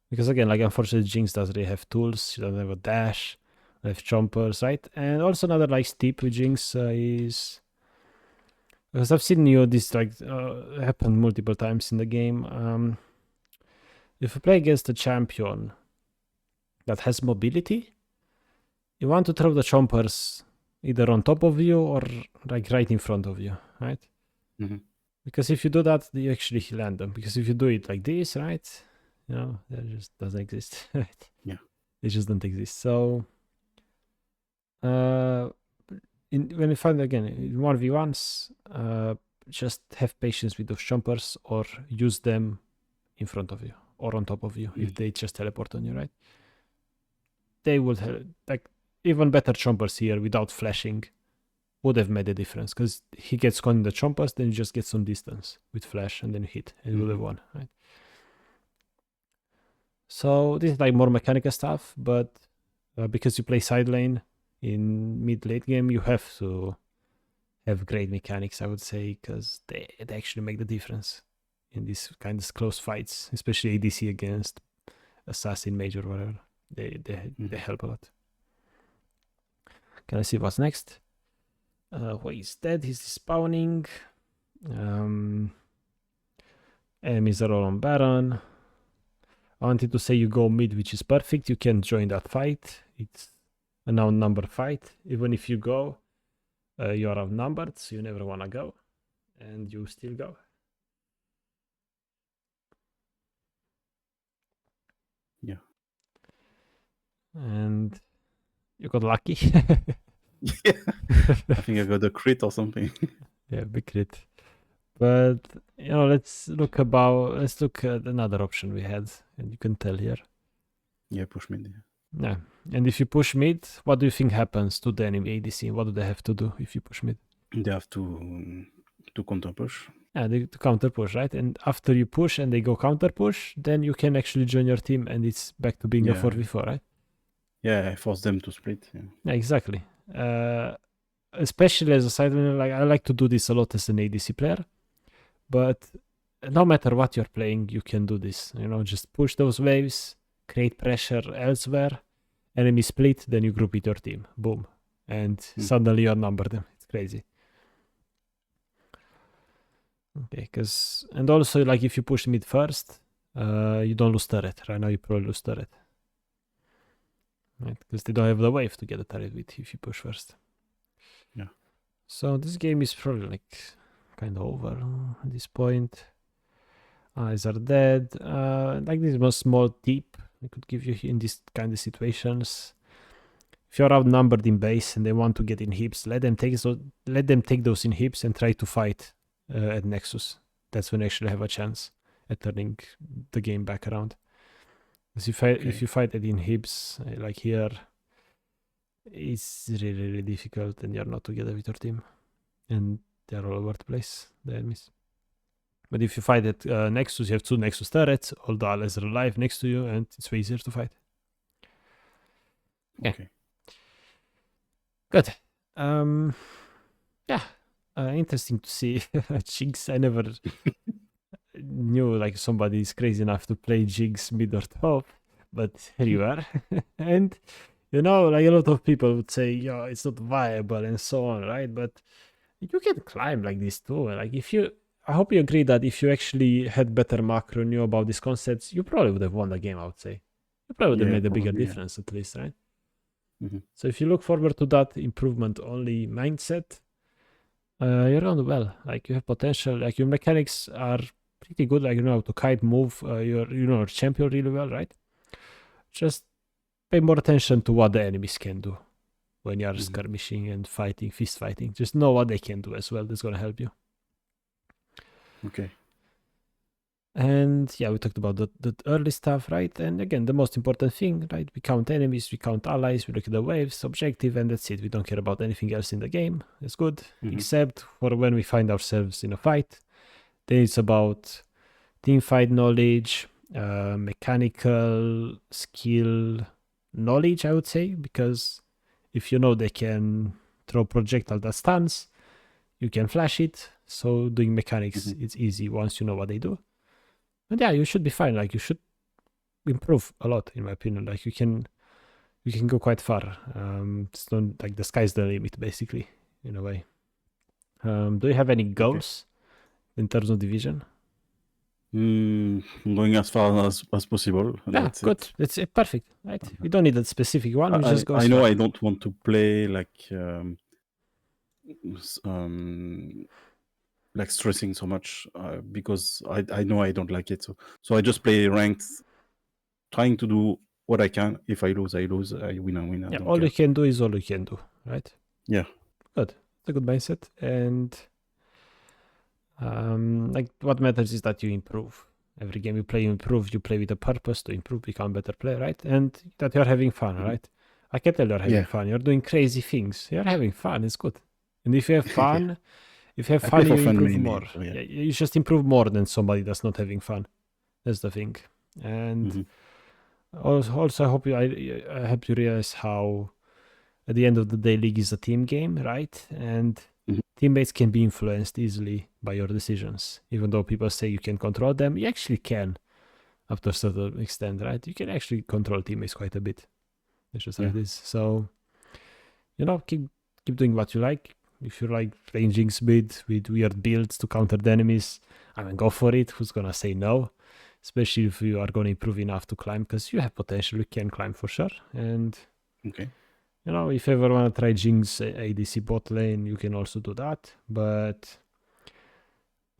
Because again, like unfortunately, Jinx doesn't really have tools. She doesn't have a dash, have chompers, right? And also another like tip with Jinx is, because I've seen this like happen multiple times in the game. If you play against a champion that has mobility, you want to throw the chompers either on top of you or like right in front of you, right? Mm-hmm. Because if you do that, you actually land them. Because if you do it like this, right, you know, that just doesn't exist, right? Yeah. It just doesn't exist. So, when you find again in 1v1s, just have patience with those chompers or use them in front of you or on top of you if they just teleport on you, right? They would have, like, even better chompers here without flashing would have made a difference because he gets caught in the chompers, then you just get some distance with flash and then you hit and you would have won, right? So this is like more mechanical stuff, but because you play side lane in mid late game, you have to have great mechanics, I would say, because they actually make the difference in these kind of close fights, especially ADC against assassin, mage, or whatever. They help a lot. Can I see what's next? He's dead. He's spawning. Enemies are all on Baron. I wanted to say you go mid, which is perfect. You can join that fight. It's an outnumbered fight. Even if you go, you are outnumbered, so you never want to go. And you still go. Yeah. And you got lucky. Yeah. I think I got a crit or something. Yeah, big crit. But you know, let's look at another option we had, and you can tell here. Yeah, push mid. Yeah, and if you push mid, what do you think happens to the enemy ADC? What do they have to do if you push mid? They have to counter push. Yeah, they to counter push, right? And after you push and they go counter push, then you can actually join your team, and it's back to being a 4v4, right? Yeah, I force them to split. Yeah, exactly. Especially as a side laner, like I like to do this a lot as an ADC player. But no matter what you're playing, you can do this. You know, just push those waves, create pressure elsewhere, enemy split, then you group with your team. Boom. And suddenly you outnumber them. It's crazy. Okay, and also like if you push mid first, you don't lose turret. Right now you probably lose turret. Right? Because they don't have the wave to get a turret with if you push first. Yeah. So this game is probably like kind of over at this point. Eyes are dead. Like this was small tip I could give you in these kind of situations. If you're outnumbered in base and they want to get inhibs, let them take those inhibs and try to fight at Nexus. That's when you actually have a chance at turning the game back around. Because if you fight at inhibs like here, it's really, really difficult and you're not together with your team. And they're all over the place, the enemies. But if you fight at Nexus, you have 2 Nexus turrets, all the allies are alive next to you, and it's way easier to fight. Okay. Good. Yeah. Interesting to see Jinx. I never knew like somebody is crazy enough to play Jinx mid or top, but here you are. And you know, like a lot of people would say, yeah, it's not viable and so on, right? But You can climb like this too. Like I hope you agree that if you actually had better macro, knew about these concepts, you probably would have won the game. I would say you probably would have Yeah, made a bigger probably. Yeah. difference at least, right? Mhm. So if you look forward to that improvement only mindset, you're gonna do well. Like you have potential. Like your mechanics are pretty good. Like you know how to kite, move. Your champion really well, right? Just pay more attention to what the enemies can do when you are Mhm. skirmishing and fighting, fist fighting. Just know what they can do as well. That's gonna help you. Okay. And yeah, we talked about the early stuff, right? And again, the most important thing, right? We count enemies, we count allies, we look at the waves, objective, and that's it. We don't care about anything else in the game. It's good, except for when we find ourselves in a fight. Then it's about team fight knowledge, mechanical skill knowledge, I would say, because if you know they can throw projectile that stuns, you can flash it. So doing mechanics, Mhm. it's easy once you know what they do. And yeah, you should be fine. Like you should improve a lot, in my opinion. Like you can go quite far. It's not like the sky's the limit, basically, in a way. Do you have any Okay. goals in terms of division? Going as far as possible. Yeah, That's good. it. It's perfect, right? You don't need a specific one. You just go I as know far. I don't want to play like stressing so much because I know I don't like it. So I just play ranked, trying to do what I can. If I lose, I lose. I win, I win. I Yeah, don't all you care. can do is all you can do, right? Yeah. Good. It's a good mindset. And like what matters is that you improve. Every game you play, you improve. You play with a purpose to improve, become a better player, right? And that you're having fun, Mhm. right? I can tell you're having Yeah. fun. You're doing crazy things. You're having fun. It's good. And if you have Yeah. fun, I play for you fun improve mainly. more. So yeah. Yeah, you just improve more than somebody that's not having fun. That's the thing. And Hmm. also I hope I help you realize how at the end of the day, League is a team game, right? And Hmm. teammates can be influenced easily by your decisions. Even though people say you can control them, you actually can up to a certain extent, right? You can actually control teammates quite a bit. That's just how Yeah. it is. So, keep doing what you like. If you like playing Jinx mid with weird builds to counter the enemies, I mean, go for it. Who's gonna say no? Especially if you are gonna improve enough to climb, because you have potential. You can climb for sure. And Okay. if you ever want to try Jinx ADC bot lane, you can also do that. But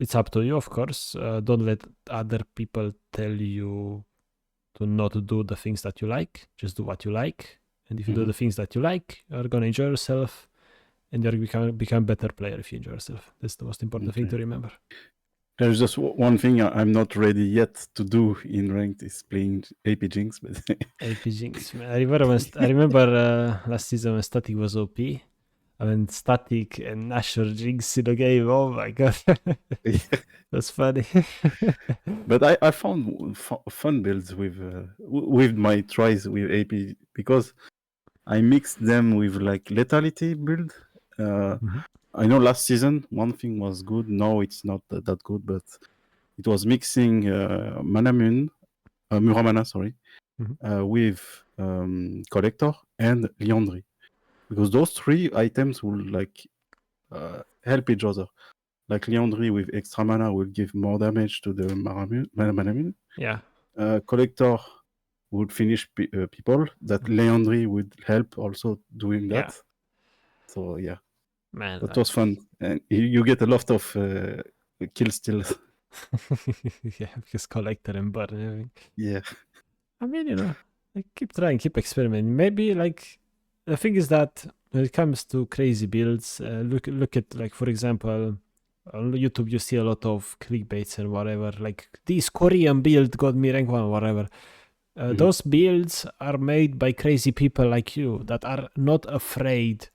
it's up to you, of course. Don't let other people tell you to not do the things that you like. Just do what you like. And if you do Hmm. the things that you like, you're gonna enjoy yourself, and you're become a better player if you enjoy yourself. That's the most important thing Okay. to remember. There's just one thing I'm not ready yet to do in ranked is playing AP Jinx, but AP Jinx, man. I remember last season when Static was OP. I mean, Static and Nashor Jinx in a game. Oh my god, that's funny. but I found fun builds with my tries with AP because I mixed them with like lethality build. Mhm. I know last season one thing was good. Now it's not that good, but it was mixing Manamun, Muramana, sorry, Mhm. with Collector and Liandry, because those three items will like help each other. Like Liandry with extra mana will give more damage to the Manamun. Yeah, Collector would finish people. That Leandry would help also doing yeah, that. So yeah, man. that Like, was fun, and you get a lot of kill steals. yeah, because collector and burn and everything. Yeah. I mean, like keep trying, keep experimenting. Maybe like the thing is that when it comes to crazy builds, look at like for example, on YouTube you see a lot of clickbaits and whatever. Like this Korean build got me rank 1, whatever. Hmm. Those builds are made by crazy people like you that are not afraid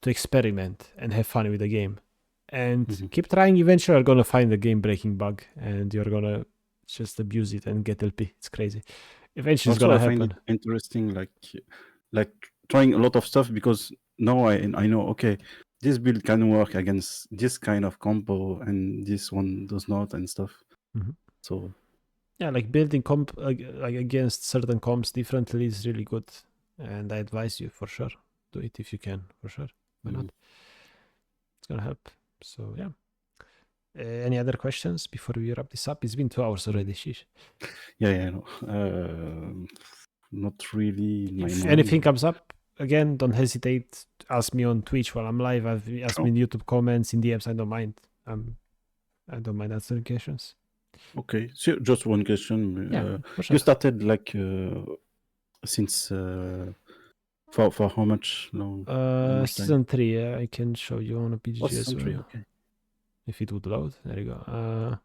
to experiment and have fun with the game. And Hmm. keep trying. Eventually, you're gonna find a game breaking bug, and you're gonna just abuse it and get LP. It's crazy. Eventually, it's Also, gonna I find it happen. interesting, like trying a lot of stuff because now I know, okay, this build can work against this kind of combo and this one does not and stuff. Mhm. So Yeah, like building comp like against certain comps differently is really good, and I advise you for sure do it if you can, for sure. Why mhm. not? It's gonna help. So yeah. Any other questions before we wrap this up? It's been 2 hours already. Sheesh. Yeah, no. Not really in my If mind. anything comes up, again, don't hesitate. Ask me on Twitch while I'm live. Ask me in YouTube comments, in DMs. I don't mind. I don't mind answering questions. Okay, so just one question. Yeah, for sure. You started like since for how much long? How much time? Season 3. I can show you on a PGG Oh, as season well. 3, okay. If it would load. There you go.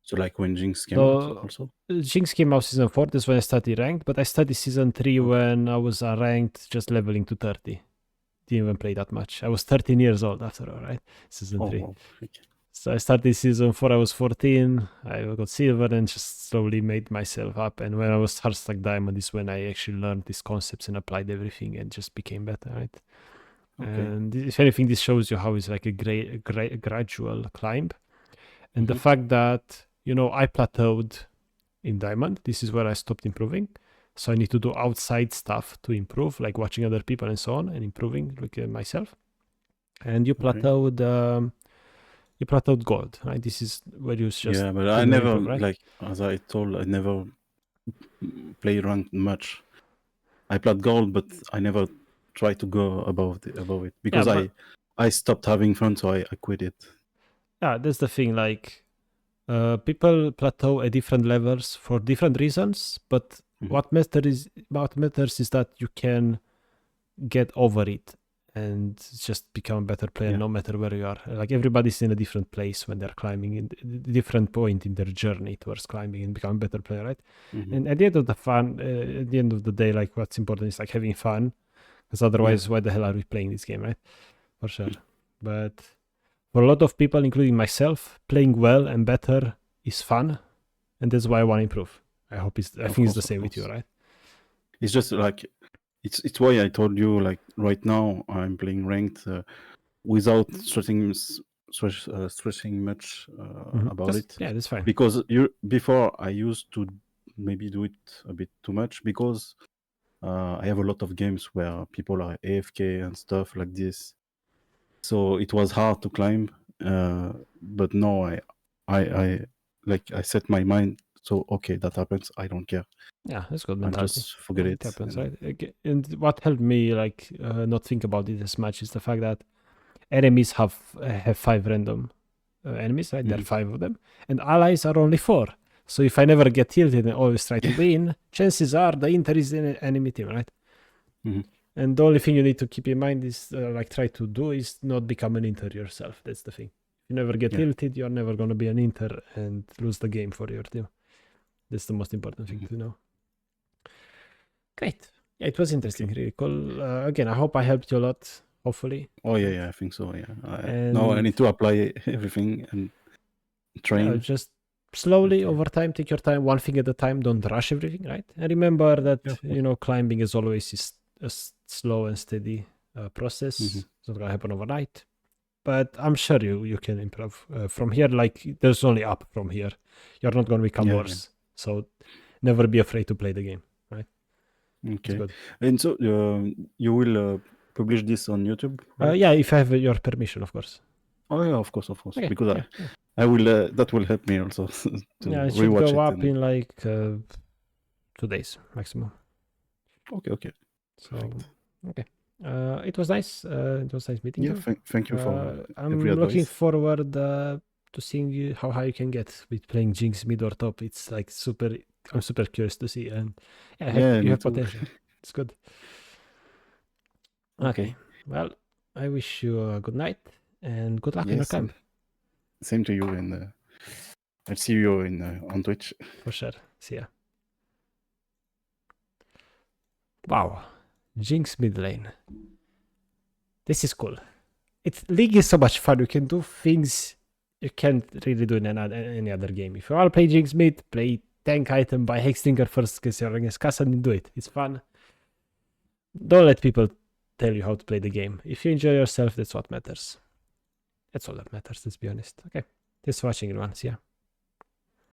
So like when Jinx came out also? Jinx came out season 4. That's when I started ranked. But I started season 3 when I was ranked, just leveling to 30. Didn't even play that much. I was 13 years old after all, right? Season 3. Wow. Okay. So I started season 4, I was 14. I got silver and just slowly made myself up. And when I was Hearthstone Diamond is when I actually learned these concepts and applied everything and just became better, right? Okay. And if anything, this shows you how it's like a gradual climb. And the fact that, I plateaued in Diamond, this is where I stopped improving. So I need to do outside stuff to improve, like watching other people and so on, and improving like myself. And you plateaued gold, right? This is where you just but I never improve, right? like, as I told, I never play ranked much. I played gold, but I never try to go above it because I stopped having fun, so I quit it. Yeah, that's the thing. Like, people plateau at different levels for different reasons, but what matters is that you can get over it and just become a better player no matter where you are. Like, everybody's in a different place when they're climbing, in a different point in their journey towards climbing and becoming a better player, right? And at the end of the day, like, what's important is like having fun, because otherwise, why the hell are we playing this game, right? For sure. But for a lot of people, including myself, playing well and better is fun, and that's why I want to improve. I think it's the same with you, right? It's just like, it's why I told you, like, right now I'm playing ranked without stressing much about it. Yeah, that's fine. Because before I used to maybe do it a bit too much, because I have a lot of games where people are AFK and stuff like this. So it was hard to climb. But now I set my mind. So okay, that happens. I don't care. Yeah, that's good I'll mentality. just forget it. Happens, right? And what helped me like not think about it as much is the fact that enemies have 5 random enemies, right? There are 5 of them, and allies are only 4. So if I never get tilted and always try to win, chances are the Inter is an enemy team, right? And the only thing you need to keep in mind is try to do is not become an Inter yourself. That's the thing. If you never get tilted, you're never going to be an Inter and lose the game for your team. That's the most important thing to know. Great. Yeah, it was interesting. Really cool. Again, I hope I helped you a lot. Hopefully. Oh yeah, I think so. Yeah. Now I need to apply everything and train. Just slowly over time. Take your time, one thing at a time. Don't rush everything, right? And remember that climbing is always a slow and steady process. It's not gonna happen overnight. But I'm sure you can improve from here. Like, there's only up from here. You're not going to become worse. So never be afraid to play the game, right? Okay. And so you will publish this on YouTube, right? Yeah, if I have your permission, of course. Oh yeah, of course. Okay, because I will. That will help me also to it should rewatch go it. up in like 2 days maximum. Okay. So okay. It was nice. It was nice meeting you. Thank you for I'm every looking advice. forward to seeing you how high you can get with playing Jinx mid or top. It's like I'm super curious to see, and you have potential. It's good. Okay. Well, I wish you a good night and good luck in your camp. Same to you, and I'll see you on Twitch. For sure. See ya. Wow. Jinx mid lane. This is cool. League is so much fun. You can do things you can't really do in any other game. If you want to play Jinx mid, play tank item, buy Hexstinger first because you're against Kassan and do it. It's fun. Don't let people tell you how to play the game. If you enjoy yourself, that's what matters. That's all that matters, let's be honest. Okay. Thanks for watching, everyone. See ya.